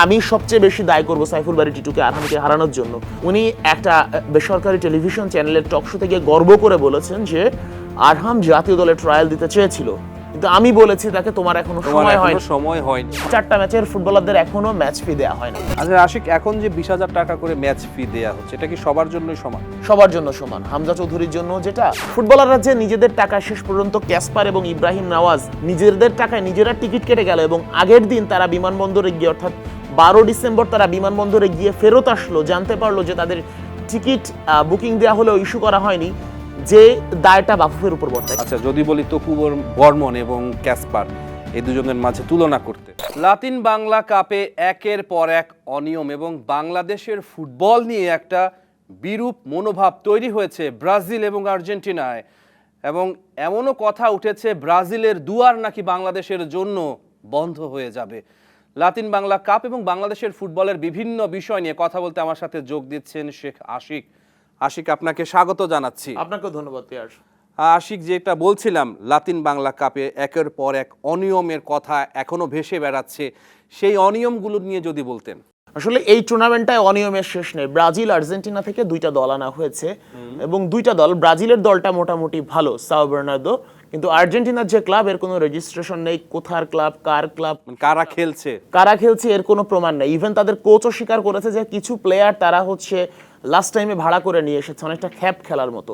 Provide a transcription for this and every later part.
আমি সবচেয়ে বেশি দায় করব সাইফুল বারী টিটুকে আরহামকে হারানোর জন্য। উনি একটা বেসরকারি টেলিভিশন চ্যানেলের টক শো থেকে গর্ব করে বলেছেন যে আরহাম জাতীয় দলে ট্রায়াল দিতে চেয়েছিল, কিন্তু আমি বলেছি তাকে তোমার এখনো সময় হয়নি। 4টা ম্যাচের ফুটবলারদের এখনো ম্যাচ ফি দেওয়া হয় না। আচ্ছা আশিক, এখন যে 20,000 টাকা করে ম্যাচ ফি দেয়া হচ্ছে, এটা কি সবার জন্যই সমান? সবার জন্য সমান। হামজা চৌধুরীর জন্য যেটা, ফুটবলাররা যে নিজেদের টাকায় শেষ পর্যন্ত ক্যাসপার এবং ইব্রাহিম নওয়াজ নিজেদের টাকায় নিজেরা টিকিট কেটে গেল এবং আগের দিন তারা বিমানবন্দরে গিয়ে, অর্থাৎ 12 ডিসেম্বর তারা বিমানবন্দরে গিয়ে ফেরত আসলো, জানতে পারলো যে তাদের টিকিট বুকিং দেওয়া হলেও ইস্যু করা হয়নি, যে দায়টা বাফুফের উপর বর্তায়। আচ্ছা, যদি বলি তপু বর্মন এবং ক্যাসপার, এই দুজনের মাঝে তুলনা করতে, লাতিন বাংলা কাপে একের পর এক অনিয়ম এবং বাংলাদেশের ফুটবল নিয়ে একটা বিরূপ মনোভাব তৈরি হয়েছে ব্রাজিল এবং আর্জেন্টিনায়, এবং এমনও কথা উঠেছে ব্রাজিলের দুয়ার নাকি বাংলাদেশের জন্য বন্ধ হয়ে যাবে। লাতিন বাংলা কাপ এবং বাংলাদেশের ফুটবলের বিভিন্ন বিষয় নিয়ে কথা বলতে আমার সাথে যোগ দিচ্ছেন শেখ আশিক। আশিক, আপনাকে স্বাগত জানাচ্ছি। আপনাকে ধন্যবাদ পিয়ার। আশিক, যেটা বলছিলাম, লাতিন বাংলা কাপে একের পর এক অনিয়মের কথা এখনো ভেসে বেড়াচ্ছে, সেই অনিয়মগুলো নিয়ে যদি বলতেন। আসলে এই টুর্নামেন্টটায় অনিয়মের শেষ নেই। ব্রাজিল আর্জেন্টিনা থেকে 2টা দল আনা হয়েছে এবং 2টা দল, ব্রাজিলের দলটা মোটামুটি ভালো, সাও বার্নার্দো, কিন্তু আর্জেন্টিনার যে ক্লাব, এর কোনো রেজিস্ট্রেশন নেই, কোথার ক্লাব, কার ক্লাব, কারা খেলছে এর কোনো প্রমাণ নেই। ইভেন তাদের কোচও স্বীকার করেছে যে কিছু প্লেয়ার তারা হচ্ছে লাস্ট টাইমে ভাড়া করে নিয়ে এসেছে, অনেকটা খ্যাপ খেলার মতো।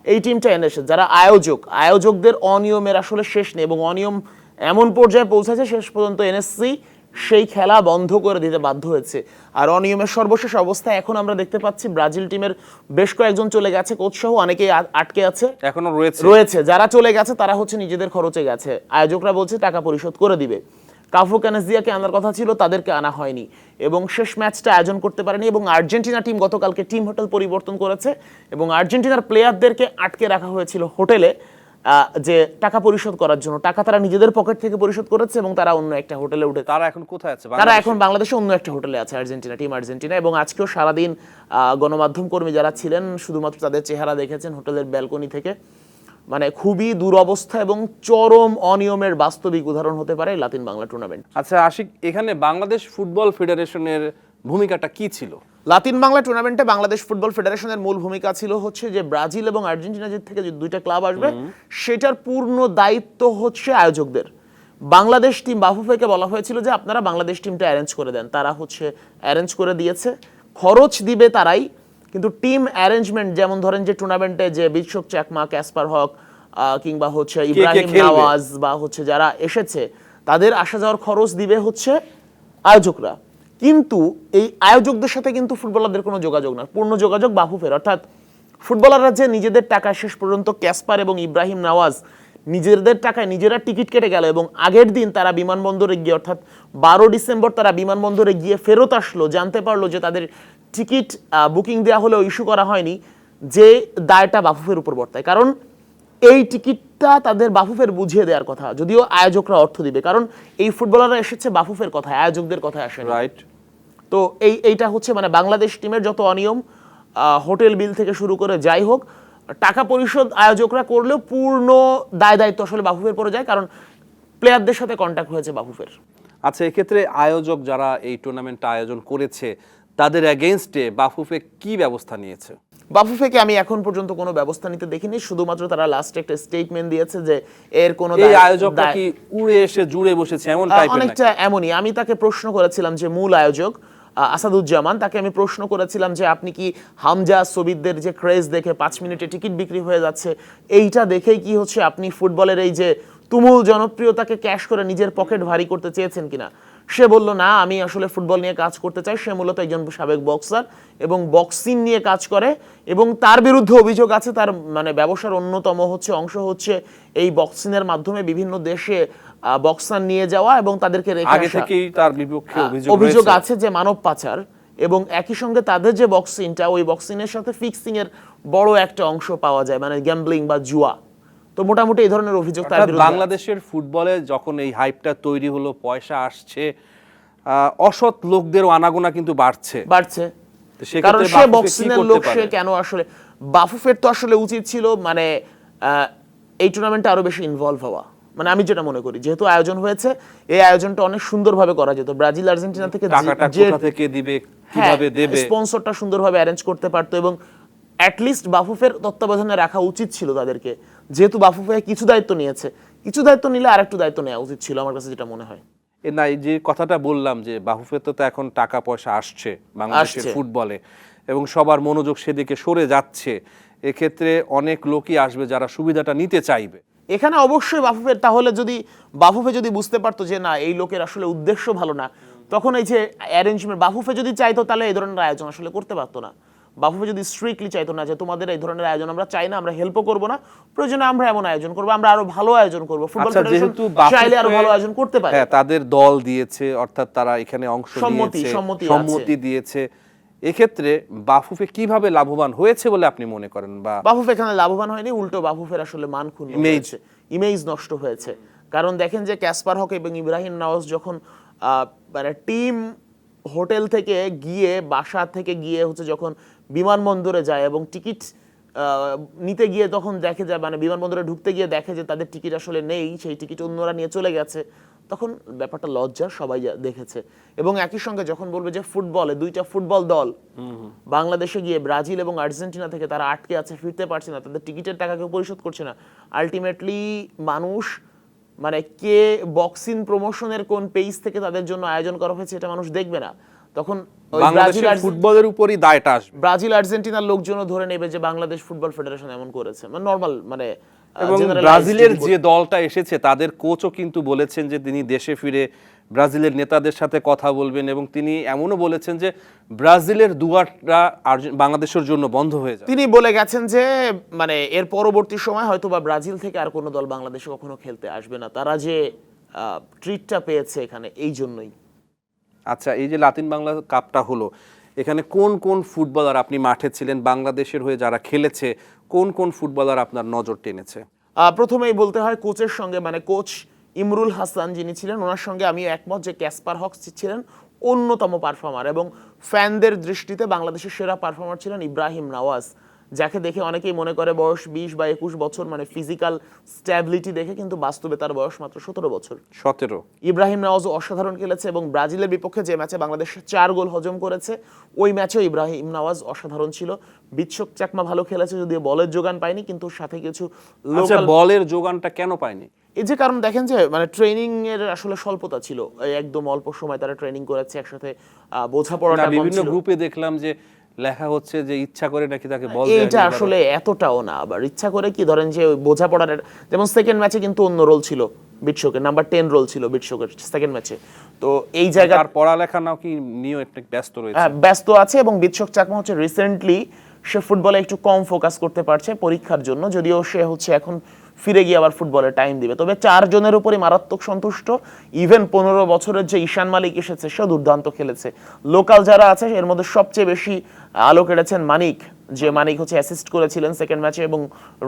এই টিমটা এনেছে যারা আয়োজকদের অনিয়মের আসলে শেষ নেই, এবং অনিয়ম এমন পর্যায়ে পৌঁছেছে শেষ পর্যন্ত এনএসসি সেই খেলা বন্ধ করে দিতে বাধ্য হয়েছে। আর অনিয়মের সর্বশেষ অবস্থায় এখন আমরা দেখতে পাচ্ছি ব্রাজিল টিমের বেশ কয়েকজন চলে গেছে, কোচ সহ অনেকেই আটকে আছে, এখনো রয়েছে। যারা চলে গেছে তারা হচ্ছে নিজেদের খরচে গেছে, আয়োজকরা বলছে টাকা পরিশোধ করে দিবে। কাফু কানেসিয়াকে আনার কথা ছিল, তাদেরকে আনা হয়নি এবং শেষ ম্যাচটা আয়োজন করতে পারেনি। এবং আর্জেন্টিনা টিম গতকালকে টিম হোটেল পরিবর্তন করেছে এবং আর্জেন্টিনার প্লেয়ারদেরকে আটকে রাখা হয়েছিল হোটেলে, যে টাকা পরিশোধ করার জন্য। টাকা তারা নিজেদের পকেট থেকে পরিশোধ করেছে এবং তারা অন্য একটা হোটেলে উঠে। তারা এখন কোথায় আছে? তারা এখন বাংলাদেশে অন্য একটা হোটেলে আছে, আর্জেন্টিনা। এবং আজকেও সারাদিন গণমাধ্যম কর্মী যারা ছিলেন শুধুমাত্র তাদের চেহারা দেখেছেন হোটেলের ব্যালকনি থেকে। মানে খুবই দুরবস্থা এবং চরম অনিয়মের বাস্তবিক উদাহরণ হতে পারে লাতিন বাংলা টুর্নামেন্ট। আচ্ছা আশিক, এখানে বাংলাদেশ ফুটবল ফেডারেশনের ভূমিকাটা কি ছিল? লাতিন বাংলা টুর্নামেন্টে বাংলাদেশ ফুটবল ফেডারেশনের মূল ভূমিকা ছিল হচ্ছে যে ব্রাজিল এবং আর্জেন্টিনা থেকে যে 2টা ক্লাব আসবে সেটার পূর্ণ দায়িত্ব হচ্ছে আয়োজকদের। বাংলাদেশ টিম, বাফুফেকে বলা হয়েছিল যে আপনারা বাংলাদেশ টিমটা অ্যারেঞ্জ করে দেন, তারা হচ্ছে অ্যারেঞ্জ করে দিয়েছে, খরচ দিবে তারাই, কিন্তু টিম অ্যারেঞ্জমেন্ট, যেমন ধরেন যে টুর্নামেন্টে যে বিশ্বক চাকমা, ক্যাসপার হক কিংবা হচ্ছে ইব্রাহিম নওয়াজ বা হচ্ছে যারা এসেছে তাদের আসা যাওয়ার খরচ দিবে হচ্ছে আয়োজকরা। কিন্তু এই আয়োজকদের সাথে কিন্তু ফুটবলারদের কোনো যোগাযোগ না, পূর্ণ যোগাযোগ বাফুফের। অর্থাৎ ফুটবলাররা যে নিজেদের টাকায় শেষ পর্যন্ত ক্যাসপার এবং ইব্রাহিম নওয়াজ নিজেদের টাকায় নিজেরা টিকিট কেটে গেল এবং আগের দিন তারা বিমানবন্দরে গিয়ে, অর্থাৎ 12 ডিসেম্বর তারা বিমানবন্দরে গিয়ে ফেরত আসলো, জানতে পারলো যে তাদের টিকিট বুকিং দেওয়া হলেও ইস্যু করা হয়নি, যে দায়টা বাফুফের উপর বর্তায়। কারণ এই টিকিটটা তাদের বাফুফের বুঝিয়ে দেওয়ার কথা, যদিও আয়োজকরা অর্থ দিবে, কারণ এই ফুটবলাররা এসেছে বাফুফের কথায়, আয়োজকদের কথায় আসে। রাইট। তো এইটা হচ্ছে মানে বাংলাদেশ টিমের যত অনিয়ম, হোটেল বিল থেকে শুরু করে যাই হোক, টাকা পরিশোধ আয়োজকরা করলেও পূর্ণ দায়িত্ব আসলে বাফুফের পড়ে যায়, কারণ প্লেয়ারদের সাথে কন্ট্যাক্ট হয়েছে বাফুফের। আচ্ছা, এক্ষেত্রে আয়োজক যারা এই টুর্নামেন্টটা আয়োজন করেছে তাদের এগেইনস্টে বাফুফে কি ব্যবস্থা নিয়েছে? বাফুফেকে আমি এখন পর্যন্ত কোনো ব্যবস্থা নিতে দেখিনি, শুধুমাত্র তারা লাস্টে একটা স্টেটমেন্ট দিয়েছে যে এর কোনো আয়োজকরা কি উড়ে এসে জুড়ে বসেছে এমন টাইপের? অনেকটা এমনই। আমি তাকে প্রশ্ন করেছিলাম যে মূল আয়োজক আসাদুজ্জামান, তাকে আমি প্রশ্ন করেছিলাম যে আপনি কি হামজা সবিদদের যে ক্রেজ দেখে 5 মিনিটে টিকিট বিক্রি হয়ে যাচ্ছে, এইটা দেখেই কি হচ্ছে আপনি ফুটবলের এই যে তুমুল জনপ্রিয়তাকে ক্যাশ করে নিজের পকেট ভারী করতে চেয়েছেন কিনা? সে বলল না, আমি আসলে ফুটবল নিয়ে কাজ করতে চাই। সে মূলত একজন সাবেক বক্সার এবং বক্সিং নিয়ে কাজ করে এবং তার বিরুদ্ধে অভিযোগ আছে তার মানে ব্যবসার অন্যতম অংশ হচ্ছে এই বক্সিংয়ের মাধ্যমে বিভিন্ন দেশে বক্সার নিয়ে যাওয়া এবং তাদেরকে রেখে আগে থেকেই তার বিপক্ষে অভিযোগ আছে যে মানব পাচার, এবং একই সঙ্গে তাদের যে বক্সিংটা, ওই বক্সিংয়ের সাথে ফিক্সিং এর বড় একটা অংশ পাওয়া যায়, মানে গ্যাম্বলিং বা জুয়া। তো মোটামুটি এই ধরনের অভিযোগ তার বিরুদ্ধে। বাংলাদেশের ফুটবলে যখন এই হাইপটা তৈরি হলো, পয়সা আসছে, অসৎ লোকদের আনাগোনা কিন্তু বাড়ছে। কারণ সে বক্সিং এর লোক, সে কেন আসলে বাফুফের তো আসলে উচিত ছিল মানে এই টুর্নামেন্টে আরো বেশি ইনভলভ হওয়া, মানে আমি যেটা মনে করি, যেহেতু আয়োজন হয়েছে, এই আয়োজনটা অনেক সুন্দরভাবে করা যেত। ব্রাজিল আর্জেন্টিনা থেকে টাকাটা কোথা থেকে দিবে, কিভাবে দেবে, স্পন্সরটা সুন্দরভাবে অ্যারেঞ্জ করতে পারতো, এবং অ্যাটলিস্ট বাফুফের তত্ত্বাবধানে রাখা উচিত ছিল তাদেরকে। যেহেতু বাফুফে কিছু দায়িত্ব নিয়েছে, কিছু দায়িত্ব নিলে আরেকটু দায়িত্ব নেওয়া উচিত ছিল, আমার কাছে যেটা মনে হয়। না, এই যে কথাটা বললাম যে বাফুফেতে তো এখন টাকা পয়সা আসছে বাংলাদেশের ফুটবলে এবং সবার মনোযোগ সেদিকে সরে যাচ্ছে, এক্ষেত্রে অনেক লোকই আসবে যারা সুবিধাটা নিতে চাইবে। এখানে অবশ্যই বাফুফের, তাহলে যদি বাফুফে যদি বুঝতে পারতো যে না, এই লোকের আসলে উদ্দেশ্য ভালো না, তখন এই যে অ্যারেঞ্জমেন্ট, বাফুফে যদি চাইতো তাহলে এই ধরনের আয়োজন আসলে করতে পারতো না। বাফুফে যদি স্ট্রিক্টলি চাইতো না যে তোমাদের এই ধরনের আয়োজন আমরা চাই না, আমরা হেল্পও করবো না, প্রয়োজনে আমরা এমন আয়োজন করবো, আমরা আরো ভালো আয়োজন করবো, ফুটবল ফেডারেশন চাইলে আরো ভালো আয়োজন করতে পারে। হ্যাঁ, তাদের দল দিয়েছে, অর্থাৎ তারা এখানে অংশ নিয়েছে, সম্মতি দিয়েছে, এক্ষেত্রে বাফুফে কিভাবে লাভবান হয়েছে বলে আপনি মনে করেন? বা বাফুফে এখানে লাভবান হয়নি, উল্টো বাফুফের আসলে মান ক্ষুণ্ণ হয়েছে, ইমেজ নষ্ট হয়েছে। কারণ দেখেন যে ক্যাসপার হক এবং ইব্রাহিম নওয়াজ যখন মানে টিম হোটেল থেকে গিয়ে, বাসা থেকে গিয়ে হচ্ছে যখন বিমানবন্দরে যায় এবং টিকিট নিতে গিয়ে তখন দেখে যায়, মানে বিমানবন্দরে ঢুকতে গিয়ে দেখে যে তাদের টিকিট আসলে নেই, সেই টিকিট অন্যরা নিয়ে চলে গেছে, তখন ব্যাপারটা লজ্জার, সবাই দেখেছে। এবং একই সঙ্গে যখন বলবে যে ফুটবলে দুইটা ফুটবল দল বাংলাদেশে গিয়ে ব্রাজিল এবং আর্জেন্টিনা থেকে তারা আটকে আছে, ফিরতে পারছে না, তাদের টিকিটের টাকা কেউ পরিশোধ করছে না, আলটিমেটলি মানুষ, মানে কে বক্সিং প্রমোশনের কোন পেজ থেকে তাদের জন্য আয়োজন করা হয়েছে এটা মানুষ দেখবে না, তখন ফুটবলের উপরই দায়টা আসবে। ব্রাজিল আর্জেন্টিনার লোকজনও ধরে নেবে যে বাংলাদেশ ফুটবল ফেডারেশন এমন করেছে, মানে নরমাল, মানে এবং ব্রাজিলের যে দলটা এসেছে তাদের কোচও কিন্তু বলেছেন যে তিনি দেশে ফিরে ব্রাজিলের নেতাদের সাথে কথা বলবেন, এবং তিনি এমনও বলেছেন যে ব্রাজিলের দুয়ারটা বাংলাদেশের জন্য বন্ধ হয়ে যায়। তিনি বলে গেছেন যে মানে এর পরবর্তী সময় হয়তো বা ব্রাজিল থেকে আর কোনো দল বাংলাদেশে কখনো খেলতে আসবে না, তারা যে ট্রিটটা পেয়েছে এখানে এই জন্যই। আচ্ছা, এই যে লাতিন বাংলা কাপটা হলো, এখানে কোন কোন ফুটবলার, আপনি মাঠে ছিলেন, বাংলাদেশের হয়ে যারা খেলেছে, কোন কোন ফুটবলার আপনার নজর টেনেছে? প্রথমেই বলতে হয় কোচের সঙ্গে, মানে কোচ ইমরুল হাসান যিনি ছিলেন, ওনার সঙ্গে আমি একমত যে ক্যাসপার হক ছিলেন অন্যতম পারফর্মার, এবং ফ্যানদের দৃষ্টিতে বাংলাদেশের সেরা পারফর্মার ছিলেন ইব্রাহিম নওয়াজ, যাকে দেখে অনেকেই মনে করে বয়স 20 বা 21 বছর, মানে ফিজিক্যাল স্ট্যাবিলিটি দেখে, কিন্তু বাস্তবে তার বয়স মাত্র 17 বছর। 17। ইব্রাহিম নওয়াজ অসাধারণ খেলেছে, এবং ব্রাজিলের বিপক্ষে যে ম্যাচে বাংলাদেশ 4 গোল হজম করেছে, ওই ম্যাচেও ইব্রাহিম নওয়াজ অসাধারণ ছিল। বিশ্বক চাকমা ভালো খেলেছে, যদিও বলের যোগান পায়নি, কিন্তু সাথে কিছু লোকাল বলের যোগানটা কেন পায়নি? এই যে কারণ দেখেন যে মানে ট্রেনিং এর আসলে স্বল্পতা ছিল, একদম অল্প সময় তারা ট্রেনিং করেছে, একসাথে বোঝাপড়াটা কম ছিল। বিভিন্ন গ্রুপে দেখলাম যে লেখা হচ্ছে যে ইচ্ছা করে নাকি তাকে বল দেয়নি। এটা আসলে এতটাও না, আবার ইচ্ছা করে কি, ধরেন যে বোঝাপড়ার, যেমন সেকেন্ড ম্যাচে কিন্তু অন্য রোল ছিল বিটশোকের, নাম্বার 10 রোল ছিল বিটশোকের সেকেন্ড ম্যাচে, তো এই জায়গায় তার পড়ালেখা নাও কি নিয়ে একটু ব্যস্ত রয়েছে। ব্যস্ত আছে, এবং বিটশোক চাকমা হচ্ছে রিসেন্টলি সে ফুটবলে একটু কম ফোকাস করতে পারছে পরীক্ষার জন্য, যদিও সে হচ্ছে এখন ফিরে গিয়ে আবার ফুটবলে টাইম দিবে। তবে 4 জনের উপরই মারাত্মক সন্তুষ্ট। ইভেন 15 বছরের যে ঈশান মালিক এসেছে, সেও দুর্দান্ত খেলেছে। লোকাল যারা আছে এর মধ্যে সবচেয়ে বেশি আলো কেটেছেন মানিক, যে মানিক হচ্ছে অ্যাসিস্ট করেছিলেন সেকেন্ড ম্যাচে এবং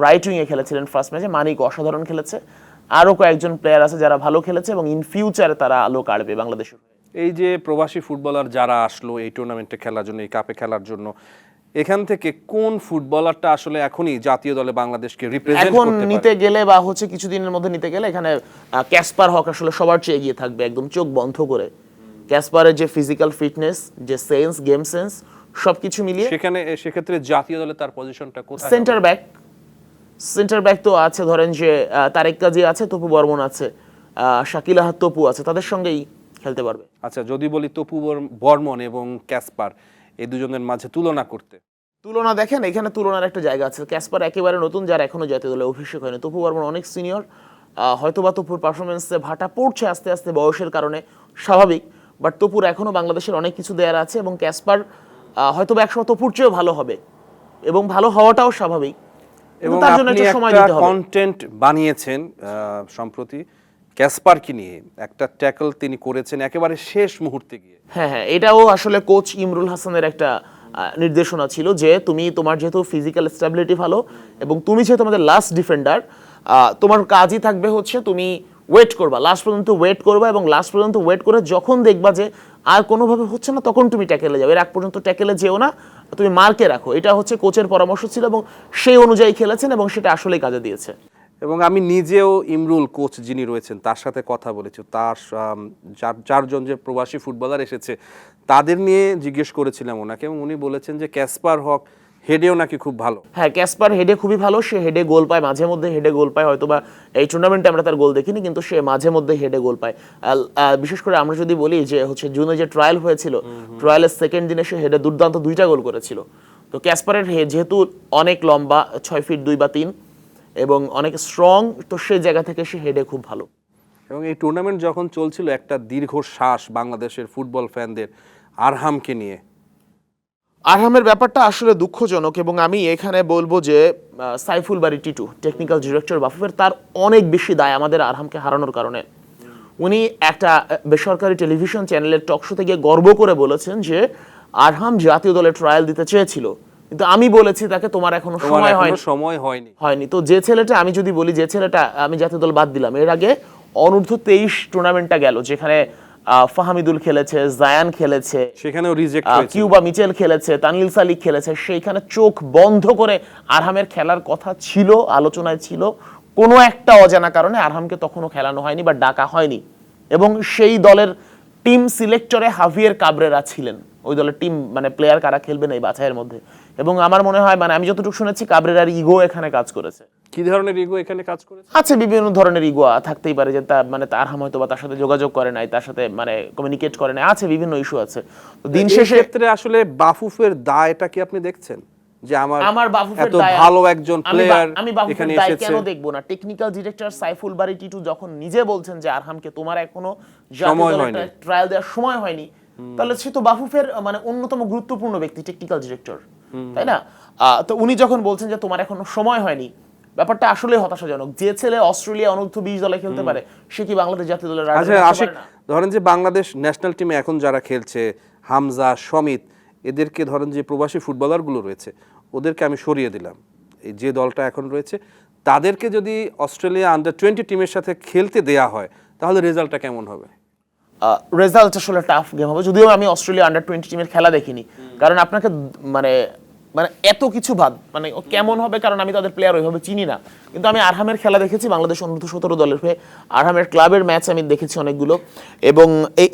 রাইট উইং এ খেলেছিলেন ফার্স্ট ম্যাচে। মানিক অসাধারণ খেলেছে। আরো কয়েকজন প্লেয়ার আছে যারা ভালো খেলেছে, এবং ইন ফিউচারে তারা আলো কাটবে বাংলাদেশের। এই যে প্রবাসী ফুটবলার যারা আসলো এই টুর্নামেন্টে খেলার জন্য, এই কাপে খেলার জন্য, এখান থেকে কোন ফুটবলারটা আসলে এখনই জাতীয় দলে বাংলাদেশকে রিপ্রেজেন্ট করতে পারে? নিতে গেলে বা হচ্ছে কিছুদিনের মধ্যে নিতে গেলে এখানে ক্যাসপার হক আসলে সবার চেয়ে এগিয়ে থাকবে, একদম চোখ বন্ধ করে। ক্যাসপারের যে ফিজিক্যাল ফিটনেস, যে সেন্স, গেম সেন্স, সবকিছু মিলিয়ে সেক্ষেত্রে জাতীয় দলে তার পজিশনটা কোথায়? সেন্টার ব্যাক তো আছে, ধরেন যে তারেক কাজী আছে, তপু বর্মন আছে, শাকিল আহাদ তপু আছে, তাদের সঙ্গেই খেলতে পারবে। আচ্ছা, যদি বলি তপু বর্মন এবং ক্যাসপার, এই দুজনের মাঝে তুলনা দেখেন, এখানে তুলনার একটা জায়গা আছে। ক্যাসপার একেবারে নতুন, যার এখনো জাতীয় দলে অভিষেক হয়নি। তপু বর্মন অনেক সিনিয়র, হয়তোবা তপুর পারফরমেন্সে ভাটা পড়ছে আস্তে আস্তে বয়সের কারণে, স্বাভাবিক, বাট তপুর এখনো বাংলাদেশের অনেক কিছু দেয়ার আছে, এবং ক্যাসপার হয়তোবা একসময় তপুর চেয়েও ভালো হবে, এবং ভালো হওয়াটাও স্বাভাবিক, এবং তার জন্য একটু সময় দিতে হবে। কন্টেন্ট বানিয়েছেন সম্প্রতি ক্যাসপারকে নিয়ে, একটা ট্যাকল তিনি করেছেন একেবারে শেষ মুহূর্তে গিয়ে। হ্যাঁ, এটাও আসলে কোচ ইমরুল হাসানের একটা নির্দেশনা ছিল, যে তুমি তোমার যেহেতু ফিজিক্যাল স্ট্যাবিলিটি ভালো, এবং তুমি যেহেতু আমাদের লাস্ট ডিফেন্ডার, তোমার কাজই থাকবে হচ্ছে তুমি ওয়েট করবা, লাস্ট পর্যন্ত ওয়েট করবা, এবং লাস্ট পর্যন্ত ওয়েট করে যখন দেখবা যে আর কোনোভাবে হচ্ছে না, তখন তুমি ট্যাকেলে যাবে। এর আগ পর্যন্ত ট্যাকেলে যেও না, তুমি মার্কে রাখো। এটা হচ্ছে কোচের পরামর্শ ছিল, এবং সেই অনুযায়ী খেলেছেন, এবং সেটা আসলেই কাজে দিয়েছে। এবং আমি নিজেও ইমরুল কোচ যিনি রয়েছেন তার সাথে কথা বলেছি, তার চারজন যে প্রবাসী ফুটবলার এসেছে তাদের নিয়ে জিজ্ঞেস করেছিলাম ওনাকে, এবং উনি বলেছেন যে ক্যাসপার হক হেডেও নাকি খুব ভালো। হ্যাঁ, ক্যাসপার হেডে খুবই ভালো, সে হেডে গোল পায়, মাঝে মধ্যে হেডে গোল পায়, হয়তোবা এই টুর্নামেন্টে আমরা তার গোল দেখিনি, কিন্তু সে মাঝে মধ্যে হেডে গোল পায়। বিশেষ করে আমরা যদি বলি যে হচ্ছে জুনে যে ট্রায়াল হয়েছিল, ট্রায়ালের সেকেন্ড দিনে সে হেডে দুর্দান্ত 2টা গোল করেছিল। তো ক্যাসপারের যেহেতু অনেক লম্বা, 6 ফিট 2 বা 3 এবং অনেক স্ট্রং, তো সেই জায়গা থেকে সে হেডে খুব ভালো। এবং এই টুর্নামেন্ট যখন চলছিল একটা দীর্ঘ শ্বাস বাংলাদেশের ফুটবল ফ্যানদের আরহামকে নিয়ে। আরহামের ব্যাপারটা আসলে দুঃখজনক, এবং আমি এখানে বলবো যে সাইফুল বারী টিটু, টেকনিক্যাল ডিরেক্টর বাফুফের, তার অনেক বেশি দায় আমাদের আরহামকে হারানোর কারণে। উনি একটা বেসরকারি টেলিভিশন চ্যানেলের টক শোতে গিয়ে গর্ব করে বলেছেন যে আরহাম জাতীয় দলে ট্রায়াল দিতে চেয়েছিল, কিন্তু আমি বলেছি তাকে তোমার এখনো সময় হয়নি। তো যে ছেলেটা, আমি যদি বলি যে ছেলেটা আমি জাতীয় দল বাদ দিলাম, এর আগে অনূর্ধ্ব 23 টুর্নামেন্টটা গেল যেখানে ফাহামিদুল খেলেছে, জায়ান খেলেছে, সেখানেও রিজেক্ট হয়েছে, কিউবা মিচেল খেলেছে, তানলিল সালিক খেলেছে, সেইখানে চোখ বন্ধ করে আরহামের খেলার কথা ছিল, আলোচনায় ছিল, কোনো একটা অজানা কারণে আরহামকে তখনও খেলানো হয়নি বা ডাকা হয়নি। এবং সেই দলের টিম সিলেক্টরে হাভিয়ের কাবরেরা ছিলেন, ওই দলের টিম মানে প্লেয়ার কারা খেলবেন এই বাছাইয়ের মধ্যে। এবং আমার মনে হয়, মানে আমি যতটুকু শুনেছি, কাবরেরার ইগো এখানে কাজ করেছে। কি ধরনের ইগো এখানে কাজ করেছে? আচ্ছা, বিভিন্ন ধরনের ইগো থাকতেই পারে, যে মানে আরহাম হয়তো বা তার সাথে যোগাযোগ করে নাই, তার সাথে মানে কমিউনিকেট করে নাই, আছে বিভিন্ন ইস্যু আছে। তো দিন শেষে ক্ষেত্রে আসলে বাফুফের দায়টা কি আপনি দেখছেন যে আমার বাফুফের এত ভালো একজন প্লেয়ার আমি বাফুফের এখানে দায় এসেছে? কেন দেখবো না? টেকনিক্যাল ডিরেক্টর সাইফুল বারী টিটু যখন নিজে বলছেন যে আরহামকে তোমার এখনো ট্রায়াল দেওয়ার সময় হয়নি, তাহলে সে তো বাফুফের মানে অন্যতম গুরুত্বপূর্ণ ব্যক্তি, টেকনিক্যাল ডিরেক্টর, তাই না? তো উনি যখন বলছেন যে তোমার এখনো সময় হয়নি, ব্যাপারটা আসলে হতাশাজনক। যে ছেলে অস্ট্রেলিয়া অনূর্ধ্ব 20 দলে খেলতে পারে, সে কি বাংলাদেশ জাতীয় দলের ধরেন যে বাংলাদেশ ন্যাশনাল টিমে এখন যারা খেলছে, হামজা, সমিত, এদেরকে ধরেন যে প্রবাসী ফুটবলারগুলো রয়েছে, ওদেরকে আমি সরিয়ে দিলাম, এই যে দলটা এখন রয়েছে তাদেরকে যদি অস্ট্রেলিয়া আন্ডার-20 টিমের সাথে খেলতে দেয়া হয়, তাহলে রেজাল্টটা কেমন হবে? রেজাল্ট আসলে টাফ গেম হবে, যদিও আমি অস্ট্রেলিয়া আন্ডার-20 টিমের খেলা দেখিনি। কারণ আপনাকে মানে মানে এত কিছু বাদ, মানে কেমন হবে, কারণ আমি তাদের প্লেয়ার ওইভাবে চিনি না। কিন্তু আমি আরহামের খেলা দেখেছি, বাংলাদেশ অনূর্ধ্ব 17 দলের হয়ে আরহামের ক্লাবের ম্যাচ আমি দেখেছি অনেকগুলো। এবং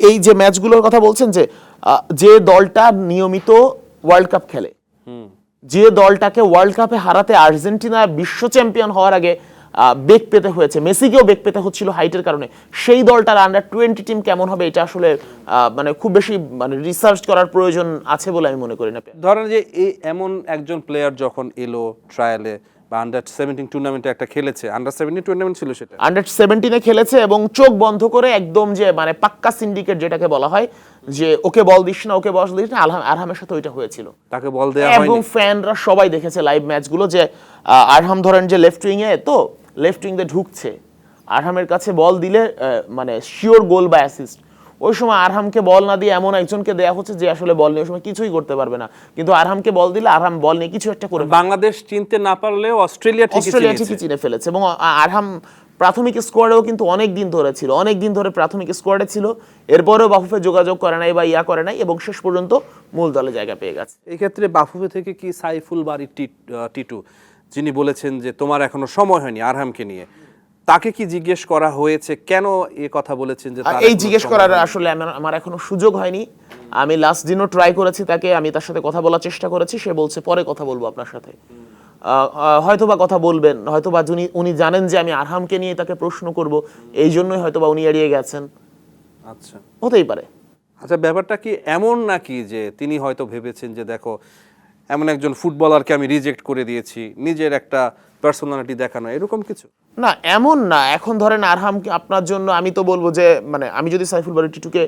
এই যে ম্যাচগুলোর কথা বলছেন, যে দলটা নিয়মিত ওয়ার্ল্ড কাপ খেলে, যে দলটাকে ওয়ার্ল্ড কাপে হারাতে আর্জেন্টিনা বিশ্ব চ্যাম্পিয়ন হওয়ার আগে বেগ পেতে হয়েছে, মেসিকেও বেগ পেতে হচ্ছিল হাইটের কারণে, সেই দলটার আন্ডার-20 টিম কেমন হবে, এটা আসলে মানে খুব বেশি মানে রিসার্চ করার প্রয়োজন আছে বলে আমি মনে করি না। ধরেন যে এমন একজন প্লেয়ার যখন এলো ট্রায়ালে বা আন্ডার-17 টুর্নামেন্টে একটা খেলেছে, আন্ডার-17 টুর্নামেন্ট ছিল সেটা, আন্ডার-17 খেলেছে এবং চোখ বন্ধ করে একদম যে মানে পাক্কা সিন্ডিকেট যেটাকে বলা হয়, যে ওকে বল দিস না, ওকে বল দিস না, আরহামের সাথে ওইটা হয়েছিল। তাকে বল দেয়া হয়নি, এবং ফ্যানরা সবাই দেখেছে লাইভ ম্যাচগুলো, যে আরহাম ধরেন যে লেফট উইং এ, তো লেফট উইং দিয়ে ঢুকছে, আরহামের কাছে বল দিলে মানে শিওর গোল বা অ্যাসিস্ট। ওই সময় আরহামকে বল না দিয়ে এমন একজনকে দেয়া হচ্ছে যে আসলে বল নিয়ে ওই সময় কিছুই করতে পারবে না, কিন্তু আরহামকে বল দিলে আরহাম বল নিয়ে কিছু একটা করে। বাংলাদেশ চিনতে না পারলেও অস্ট্রেলিয়া ঠিকই চিনে ফেলেছে। এবং আরহাম প্রাথমিক স্কোয়াডেও কিন্তু অনেক দিন ধরে ছিল, অনেক দিন ধরে প্রাথমিক স্কোয়াডে ছিল, এরপরেও বাফুফে যোগাযোগ করে নাই বা করে নাই, এবং শেষ পর্যন্ত মূল দলে জায়গা পেয়ে গেছে। এই ক্ষেত্রে বাফুফে থেকে কি সাইফুল বারী টিটু, যিনি বলেছেন যে তোমার এখনো সময় হয়নি আরহামকে নিয়ে, তাকে কি জিজ্ঞেস করা হয়েছে কেন এই কথা বলেছেন? যে এই জিজ্ঞেস করার আসলে আমার এখনো সুযোগ হয়নি। আমি লাস্ট দিনও ট্রাই করেছি তাকে, আমি তার সাথে কথা বলার চেষ্টা করেছি, সে বলছে পরে কথা বলবো আপনার সাথে। হয়তোবা কথা বলবেন, হয়তোবা উনি জানেন যে আমি আরহামকে নিয়ে তাকে প্রশ্ন করব, এই জন্যই হয়তোবা উনি এড়িয়ে গেছেন। আচ্ছা, হতেই পারে। আচ্ছা, ব্যাপারটা কি এমন নাকি যে তিনি হয়তো ভেবেছেন যে দেখো এমন একজন ফুটবলারকে আমি রিজেক্ট করে দিয়েছি, নিজের একটা পার্সোনালিটি দেখানো, এরকম কিছু? না, এমন না। এখন ধরেন আরহামকে আপনার জন্য আমি তো বলবো যে মানে আমি যদি সাইফুল বারী টিটুকে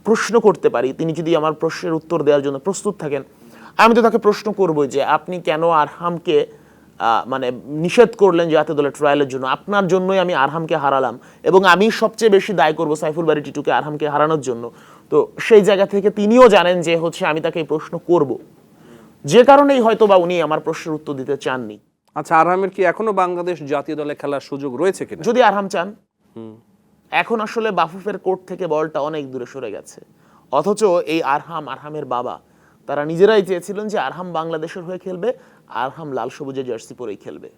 প্রশ্ন করতে পারি, তিনি যদি আমার প্রশ্নের উত্তর দেওয়ার জন্য প্রস্তুত থাকেন, আমি তো তাকে প্রশ্ন করবো যে আপনি কেন আরহামকে মানে নিষেধ করলেন জাতীয় দলের ট্রায়ালের জন্য, আপনার জন্যই আমি আরহামকে হারালাম, এবং আমি সবচেয়ে বেশি দায় করবো সাইফুল বারী টিটুকে আরহামকে হারানোর জন্য। তো সেই জায়গা থেকে তিনিও জানেন যে হচ্ছে আমি তাকে এই প্রশ্ন করব, যে কারণেই হয়তো বা উনি আমার প্রশ্নের উত্তর দিতে চাননি। আচ্ছা, আরহামের কি এখনো বাংলাদেশ জাতীয় দলে খেলার সুযোগ রয়েছে কিনা? যদি আরহাম চান। এখন আসলে বাফুফের কোর্ট থেকে বলটা অনেক দূরে সরে গেছে, অথচ এই আরহামের বাবা, তারা নিজেরাই চেয়েছিলেন যে আরহাম বাংলাদেশের হয়ে খেলবে, আরহাম লাল সবুজের জার্সি পরেই খেলবে।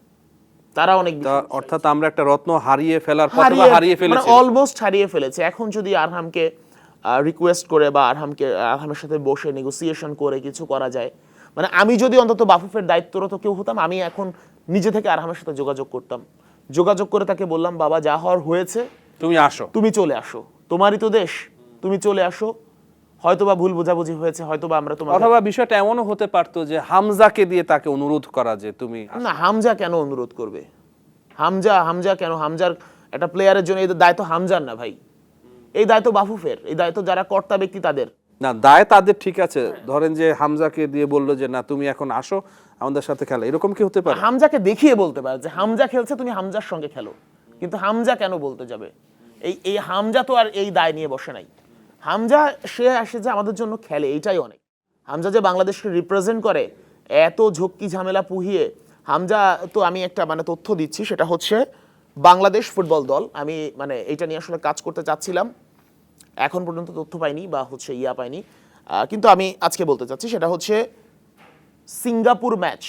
তারা অনেক বেশি অর্থাৎ আমরা একটা রত্ন হারিয়ে ফেলার পথে বা হারিয়ে ফেলেছি, অলমোস্ট হারিয়ে ফেলেছে। এখন যদি আরহামকে রিকোয়েস্ট করে বা আরহামের সাথে বসে নেগোসিয়েশন করে কিছু করা যায়, মানে আমি যদি অন্তত বাফুফের দায়িত্বরত কেউ হতাম, আমি এখন নিজে থেকে আরহামের সাথে যোগাযোগ করতাম, যোগাযোগ করে তাকে বললাম, বাবা যা হওয়ার হয়েছে, তুমি আসো, তুমি চলে আসো, তোমারই তো দেশ, তুমি চলে আসো। হয়তোবা ভুল বোঝাবুঝি হয়েছে, হয়তোবা আমরা তোমাকে, অথবা বিষয়টা এমনও হতে পারতো যে হামজাকে দিয়ে তাকে অনুরোধ করা যে তুমি না, হামজা কেন অনুরোধ করবে? হামজা কেন? হামজার একটা প্লেয়ারের জন্য এই দায়িত্ব হামজার না ভাই, এই দায়িত্ব বাফুফের, এই দায়িত্ব যারা কর্তা ব্যক্তি তাদের। না, দায় তাদের, ঠিক আছে, ধরেন যে হামজাকে দিয়ে বললো যে না তুমি এখন আসো আমাদের সাথে খেলা, এরকম কি হতে পারে? হামজাকে দেখিয়ে বলতে পারে যে হামজা খেলছে, তুমি হামজার সঙ্গে খেলো, কিন্তু হামজা কেন বলতে যাবে? এই হামজা তো আর এই দায় নিয়ে বসে নাই। হামজা সে আসে যে আমাদের জন্য খেলে, এইটাই অনেক। হামজা যে বাংলাদেশকে রিপ্রেজেন্ট করে, এত ঝক্কি ঝামেলা পুহিয়ে হামজা, তো আমি একটা মানে তথ্য দিচ্ছি, সেটা হচ্ছে বাংলাদেশ ফুটবল দল, আমি মানে এইটা নিয়ে আসলে কাজ করতে চাচ্ছিলাম, এখন পর্যন্ত তথ্য পাইনি বা হচ্ছে পাইনি, কিন্তু আমি আজকে বলতে চাচ্ছি, সেটা হচ্ছে সিঙ্গাপুর ম্যাচ,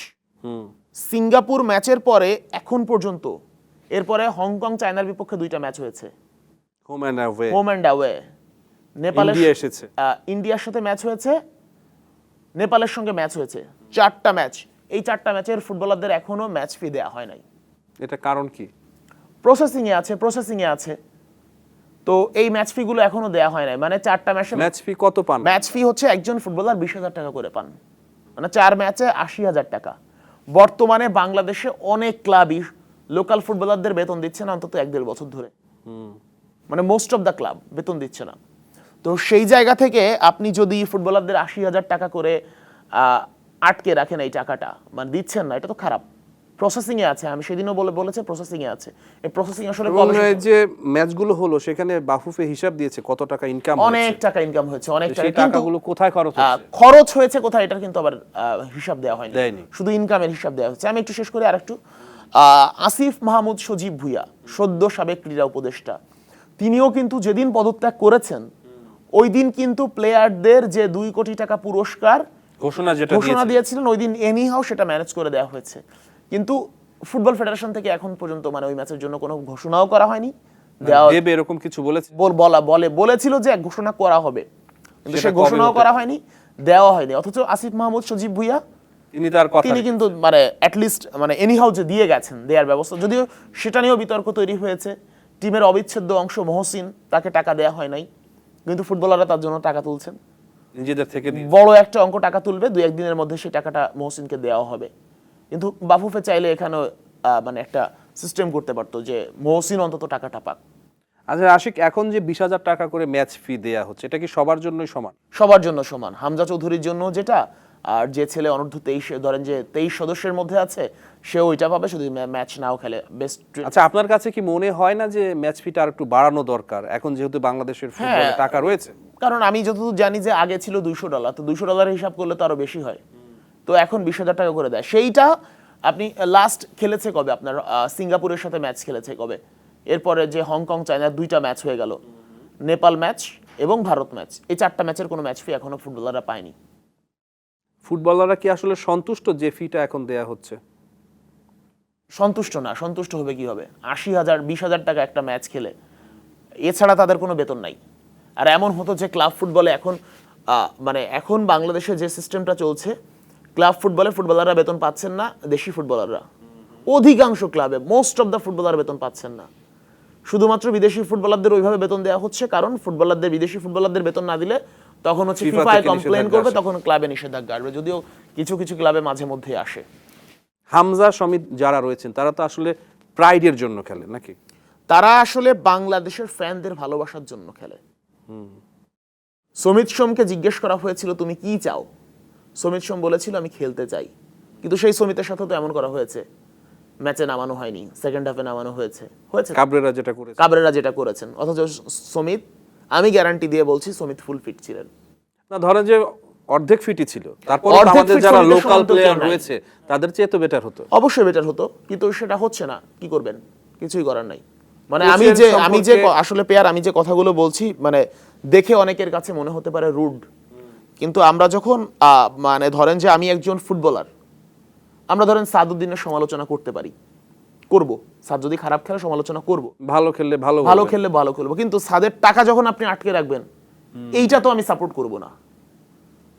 সিঙ্গাপুর ম্যাচের পরে এখন পর্যন্ত, এরপরে হংকং চায়নার বিপক্ষে 2টা ম্যাচ হয়েছে, home and away, home and away. নেপালের ইন্ডিয়া এসেছে, ইন্ডিয়ার সাথে ম্যাচ হয়েছে, নেপালের সঙ্গে ম্যাচ হয়েছে, 4টা ম্যাচ। এই 4টা ম্যাচের ফুটবলারদের এখনো ম্যাচ ফি দেওয়া হয় নাই। এটা কারণ কি? প্রসেসিং এ আছে। তো এই ম্যাচ ফি গুলো এখনো দেওয়া হয় নাই, মানে 4টা ম্যাচে ম্যাচ ফি কত পান? ম্যাচ ফি হচ্ছে একজন ফুটবলার 20,000 টাকা করে পান, মানে 4 ম্যাচে 80,000 টাকা। বর্তমানে বাংলাদেশে অনেক ক্লাবই লোকাল ফুটবলারদের বেতন দিচ্ছে না অন্তত 1-1.5 বছর ধরে, মানে মোস্ট অফ দ্য ক্লাব বেতন দিচ্ছে না। তো সেই জায়গা থেকে আপনি যদি ফুটবলারদের 80,000 টাকা করে আটকে রাখেন, এই টাকাটা মানে দিচ্ছেন না, এটা তো খারাপ। প্রসেসিং এ আছে, আমি সেদিনও বলেছে প্রসেসিং এ আছে। এই প্রসেসিং আসলে যে ম্যাচগুলো হলো সেখানে বাফুফে হিসাব দিয়েছে কত টাকা ইনকাম হয়েছে, অনেক টাকা ইনকাম হয়েছে, অনেক টাকা। সেই টাকাগুলো কোথায় খরচ হয়েছে কোথায়, এটা কিন্তু আবার হিসাব দেওয়া হয়নি, শুধু ইনকামের হিসাব দেওয়া হচ্ছে। আমি একটু শেষ করি আরেকটু। আসিফ মাহমুদ সজীব ভুঁইয়া, সদ্য সাবেক ক্রীড়া উপদেষ্টা, তিনিও কিন্তু যেদিন পদত্যাগ করেছেন ওই দিন কিন্তু প্লেয়ারদের যে 2 কোটি টাকা পুরস্কার ঘোষণা দিয়েছিলেন, ওই দিন এনিহাও সেটা ম্যানেজ করে দেওয়া হয়েছে। কিন্তু ফুটবল ফেডারেশন থেকে এখন পর্যন্ত মানে ওই ম্যাচের জন্য কোনো ঘোষণাও করা হয়নি, দেবে এরকম কিছু বলেছে, বলেছিল যে ঘোষণা করা হবে, কিন্তু সে ঘোষণাও করা হয়নি, দেওয়া হয়নি। অথচ আসিফ মাহমুদ সজীব ভুঁইয়া তিনি কিন্তু মানে অ্যাটলিস্ট মানে এনিহাও যে দিয়ে গেছেন, দেওয়ার ব্যবস্থা, যদিও সেটা নিয়েও বিতর্ক তৈরি হয়েছে। টিমের অবিচ্ছেদ্য অংশ মহসিন, তাকে টাকা দেওয়া হয় নাই, কিন্তু ফুটবলাররা তার জন্য টাকা তুলছেন নিজেদের থেকে, বড় একটা অঙ্ক টাকা তুলবে, 2-1 দিনের মধ্যে সেই টাকাটা মহসিনকে দেওয়া হবে। কিন্তু বাফুফে চাইলে এখানে মানে একটা সিস্টেম করতে পারতো যে মহসিন অন্তত টাকাটা পাক। আচ্ছা আশিক, এখন যে 20,000 টাকা করে ম্যাচ ফি দেয়া হচ্ছে, এটা কি সবার জন্যই সমান? সবার জন্য সমান। হামজা চৌধুরীর জন্য যেটা, আর যে ছেলে অনূর্ধ্ব 23 ধরেন যে 23 সদস্যের মধ্যে আছে, সে ওইটা পাবে, শুধু ম্যাচ নাও খেলে বেস্ট। আচ্ছা, আপনার কাছে কি মনে হয় না যে ম্যাচ ফিটা আর একটু বাড়ানো দরকার এখন যেহেতু বাংলাদেশের ফুটবলে টাকা রয়েছে? কারণ আমি যতদূর জানি যে আগে ছিল $200, তো $200 হিসাব করলে তো আরো বেশি হয়, তো এখন 20,000 টাকা করে দেয়। সেইটা আপনি লাস্ট খেলেছে কবে, আপনার সিঙ্গাপুরের সাথে ম্যাচ খেলেছে কবে, এরপরে যে হংকং চায়নার 2টা ম্যাচ হয়ে গেল, নেপাল ম্যাচ এবং ভারত ম্যাচ, এই 4টা ম্যাচের কোনো ম্যাচ ফি এখনো ফুটবলাররা পায়নি। ফুটবলাররা কি আসলে সন্তুষ্ট যে ফিটা এখন দেয়া হচ্ছে? সন্তুষ্ট না, সন্তুষ্ট হবে কি হবে? 80,000 20,000 টাকা একটা ম্যাচ খেলে, এছাড়া তাদের কোনো বেতন নাই। আর এমন হতো যে ক্লাব ফুটবলে এখন মানে এখন বাংলাদেশে যে সিস্টেমটা চলছে, ক্লাব ফুটবলে ফুটবলাররা বেতন পাচ্ছেন না, দেশি ফুটবলাররা অধিকাংশ ক্লাবে মোস্ট অফ দ্য ফুটবলার বেতন পাচ্ছেন না। শুধুমাত্র বিদেশি ফুটবলারদের ওইভাবে বেতন দেওয়া হচ্ছে, কারণ বিদেশি ফুটবলারদের বেতন না দিলে তখন হচ্ছে ফিফায় কমপ্লেইন করবে, তখন ক্লাবে নিষেধাজ্ঞা আসবে, যদিও কিছু কিছু ক্লাবে মাঝে মধ্যে আসে। হামজা সমিত যারা রয়েছেন তারা তো আসলে প্রাইডের জন্য খেলে নাকি? তারা আসলে বাংলাদেশের ফ্যানদের ভালোবাসার জন্য খেলে। সমিত সোমকে জিজ্ঞেস করা হয়েছিল তুমি কি চাও, সমিত সোম বলেছিল আমি খেলতে চাই, কিন্তু সেই সমিতের সাথে তো এমন করা হয়েছে, ম্যাচে নামানো হয়নি, সেকেন্ড হাফে নামানো হয়েছে কাবরেরা যেটা করেছেন। অথচ সমিত, আমি গ্যারান্টি দিয়ে বলছি, সমিত ফুল ফিট ছিলেন না, ধরেন যে অর্ধেক ফিটই ছিল, তারপর আমাদের যারা লোকাল প্লেয়ার রয়েছে তাদের চেয়ে তো বেটার হতো। অবশ্যই বেটার হতো, কিন্তু সেটা হচ্ছে না, কি করবেন, কিছুই করার নাই। মানে আমি যে আসলে পেয়ার, আমি যে কথাগুলো বলছি মানে দেখে অনেকের কাছে মনে হতে পারে রুড, কিন্তু আমরা যখন মানে ধরেন যে আমি একজন ফুটবলার, আমরা ধরেন সাদউদ্দিনের সমালোচনা করতে পারি, করব। সাদ যদি খারাপ খেলে সমালোচনা করব, ভালো খেললে ভালো ভালো বলবেন। খেললে ভালো খেলবো, কিন্তু সাদের টাকা যখন আপনি আটকে রাখবেন, এইটা তো আমি সাপোর্ট করব না।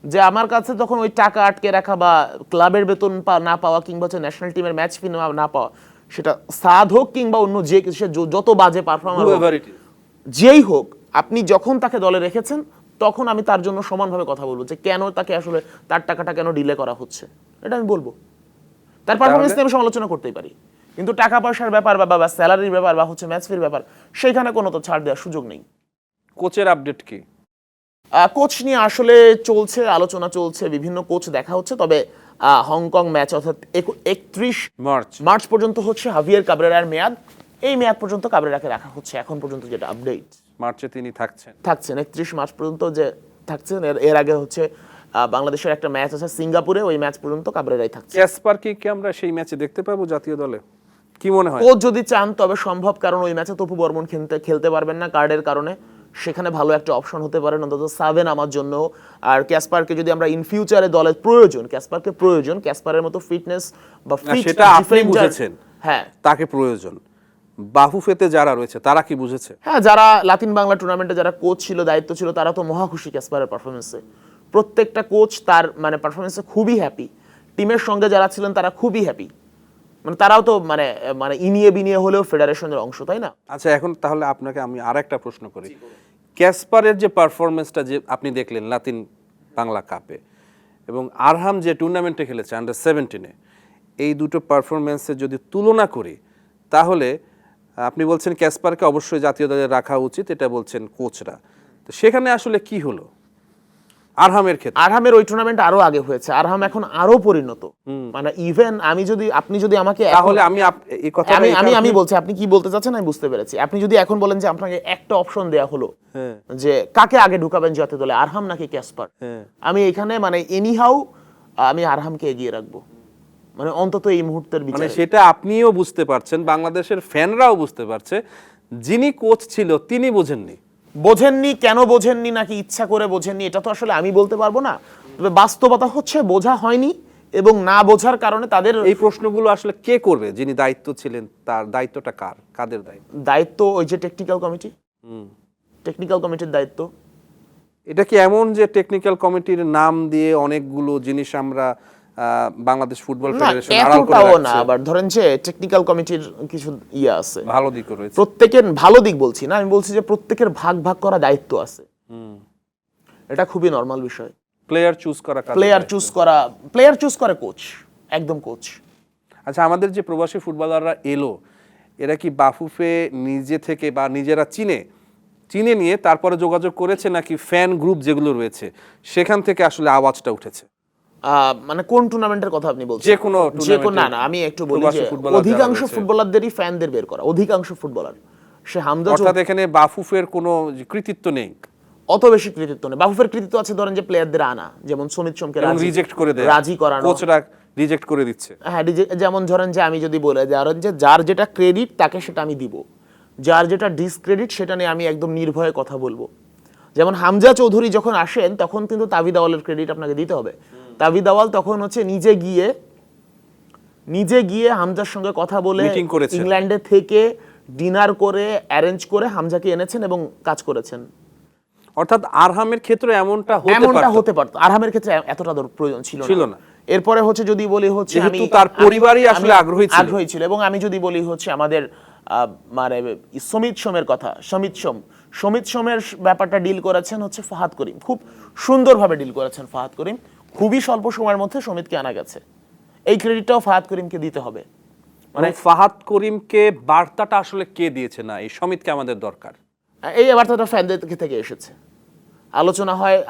যে আমার কাছে তখন ওই টাকা আটকে রাখা বা ক্লাবের বেতন না পাওয়া কিংবা হচ্ছে ন্যাশনাল টিমের ম্যাচ ফি না পাওয়া, সেটা সাদ হোক কিংবা অন্য যে সে যত বাজে পারফর্মার হোক, Whoever it is. যেই হোক, আপনি যখন তাকে দলে রেখেছেন তখন আমি তার জন্য সমানভাবে কথা বলবো যে কেন তাকে আসলে তার টাকাটা কেন ডিলে করা হচ্ছে, এটা আমি বলবো। তার পারফরমেন্স নিয়ে আমি সমালোচনা করতেই পারি, কিন্তু টাকা পয়সার ব্যাপার বা স্যালারির ব্যাপার বা হচ্ছে ম্যাচ ফির ব্যাপার, সেইখানে কোনো তো ছাড় দেওয়ার সুযোগ নেই। কোচের আপডেট কি? কোচ নিয়ে আসলে চলছে, আলোচনা চলছে, বিভিন্ন কোচ দেখা হচ্ছে। তবে হংকং ম্যাচ অর্থাৎ 31 মার্চ পর্যন্ত হচ্ছে হাভিয়ার কাবরেরার মেয়াদ। এই মেয়াদ পর্যন্ত কাবরেরাকে রাখা হচ্ছে এখন পর্যন্ত যেটা আপডেট। মার্চে তিনি থাকছেন 31 মার্চ পর্যন্ত যে থাকছেন। এর আগে হচ্ছে বাংলাদেশের একটা ম্যাচ আছে সিঙ্গাপুরে, ওই ম্যাচ পর্যন্ত কাবরেরাই থাকছে। ক্যাসপারকে কি আমরা সেই ম্যাচে দেখতে পাবো জাতীয় দলে? কি মনে হয়? কোচ যদি চান তবে সম্ভব, কারণ ওই ম্যাচে তপু বর্মন খেলতে পারবেন না কার্ডের কারণে। সেখানে ভালো একটা অপশন হতে পারে অন্তত সাবেন আমার জন্য। আর ক্যাসপারকে যদি আমরা ইন ফিউচারে দলে ক্যাসপারকে প্রয়োজন, ক্যাসপারের মতো ফিটনেস বা ফিট সেটা আপনি বুঝেছেন, হ্যাঁ তাকে প্রয়োজন। বাফুফেতে যারা রয়েছে তারা কি বুঝেছে? হ্যাঁ, যারা লাতিন বাংলা টুর্নামেন্টে যারা কোচ ছিল, দায়িত্ব ছিল, তারা তো মহা খুশি ক্যাসপারের পারফরমেন্সে। প্রত্যেকটা কোচ তার মানে পারফরমেন্সে খুবই হ্যাপি। টিমের সঙ্গে যারা ছিলেন তারা খুবই হ্যাপি। মানে তারাও তো মানে মানে ইনিয়ে বিনিয়ে হলেও ফেডারেশনের অংশ, তাই না? আচ্ছা, এখন তাহলে আপনাকে আমি আরেকটা প্রশ্ন করি। ক্যাসপারের যে পারফরমেন্সটা যে আপনি দেখলেন লাতিন বাংলা কাপে, এবং আরহাম যে টুর্নামেন্টে খেলেছে আন্ডার-17-এ, এই দুটো পারফরমেন্সের যদি তুলনা করি, তাহলে আপনি বলছেন ক্যাসপারকে অবশ্যই জাতীয় দলে রাখা উচিত, এটা বলছেন কোচরা। তো সেখানে আসলে কি হলো আরহামের ক্ষেত্রে? আরহামের ওই টুর্নামেন্ট আরো আগে হয়েছে, আরহাম এখন আরো পরিণত। মানে ইভেন আপনি যদি আমাকে তাহলে এই কথা আমি বলছি, আপনি কি বলতে চাচ্ছেন আমি বুঝতে পেরেছি। আপনি যদি এখন বলেন যে আপনাকে একটা অপশন দেয়া হলো যে কাকে আগে ঢুকাবেন জাতীয় দলে, আরহাম নাকি ক্যাসপার, আমি এখানে মানে এনিহাউ আমি আরহামকে এগিয়ে রাখবো, মানে অন্তত এই মুহূর্তের মানে বিচারে। সেটা আপনিও বুঝতে পারছেন, বাংলাদেশের ফ্যানরাও বুঝতে পারছে, যিনি কোচ ছিল তিনি বোঝেননি। কেন বোঝেননি, নাকি ইচ্ছা করে বোঝেননি, এটা তো আসলে আমি বলতে পারবো না। তবে বাস্তবতা হচ্ছে বোঝা হয়নি, এবং না বোঝার কারণে তাদের এই প্রশ্নগুলো আসলে কে করবে? যিনি দায়িত্ব ছিলেন তার দায়িত্বটা কাদের দায়িত্ব ওই যে টেকনিক্যাল কমিটির দায়িত্ব। এটা কি এমন যে টেকনিক্যাল কমিটির নাম দিয়ে অনেকগুলো জিনিস আমরা বাংলাদেশ ফুটবল ফেডারেশন আড়াল করে এতটাও না, রাখছে? আবার ধরেন যে টেকনিক্যাল কমিটির কিছু আছে, ভালো দিকও রয়েছে। প্রত্যেকের ভালো দিক বলছি না, আমি বলছি যে প্রত্যেকের ভাগ ভাগ করা দায়িত্ব আছে। এটা খুবই নরমাল বিষয়। প্লেয়ার চুজ করে কোচ, একদম কোচ। আচ্ছা, আমাদের যে প্রবাসী ফুটবলাররা এলো, এরা কি বাফুফে নিজে থেকে বা নিজেরা চিনে নিয়ে তারপরে যোগাযোগ করেছে, নাকি ফ্যান গ্রুপ যেগুলো রয়েছে সেখান থেকে আসলে আওয়াজটা উঠেছে? মানে কোন টুর্নামেন্টের কথা আপনি বলছেন? যে কোনো না, আমি একটু বলি যে অধিকাংশ ফুটবলারদেরই ফ্যানদের বের করা, অধিকাংশ ফুটবলার। সে হামজা, অর্থাৎ এখানে বাফুফের কোনো কৃতিত্ব নেই, অত বেশি কৃতিত্ব নেই। বাফুফের কৃতিত্ব আছে ধরেন যে প্লেয়ারদের আনা, যেমন সুমিত সোমকে রিজেক্ট করে দেয়, রাজি করানো, কোচরা রিজেক্ট করে দিচ্ছে। হ্যাঁ, যেমন ধরেন যে আমি যদি বলে যে যার যেটা ক্রেডিট তাকে সেটা আমি দিব, যার যেটা ডিসক্রেডিট সেটা নিয়ে আমি একদম নির্ভয়ে কথা বলবো। যেমন হামজা চৌধুরী যখন আসেন তখন কিন্তু তাবিদ আওয়ালের ক্রেডিট আপনাকে দিতে হবে। তাবিদ আওয়াল তখন হচ্ছে নিজে গিয়ে হামজার সঙ্গে কথা বলে ইংল্যান্ডে থেকে ডিনার করে অ্যারেঞ্জ করে হামজাকে এনেছেন এবং কাজ করেছেন। অর্থাৎ আরহামের ক্ষেত্রে এমনটা হতে পারত, আরহামের ক্ষেত্রে এতটা প্রয়োজন ছিল না। এরপরে হচ্ছে যদি বলি হচ্ছে আমি তার পরিবারই আসলে আগ্রহী ছিল, এবং আমি যদি বলি হচ্ছে আমাদের মানে সমিত সোমের ব্যাপারটা ডিল করেছেন হচ্ছে ফাহাদ করিম, খুব সুন্দরভাবে ডিল করেছেন ফাহাদ করিম। খুবই স্বল্প সময়ের মধ্যে সমিতকে আনা গেছে, এই ক্রেডিটটাও ফাহাদ করিমকে দিতে হবে। মানে ফাহাদ করিমকে বার্তাটা আসলে কে দিয়েছে, না এই সমিতকে আমাদের দরকার, এই বার্তাটা ফ্যানদের থেকে এসেছে।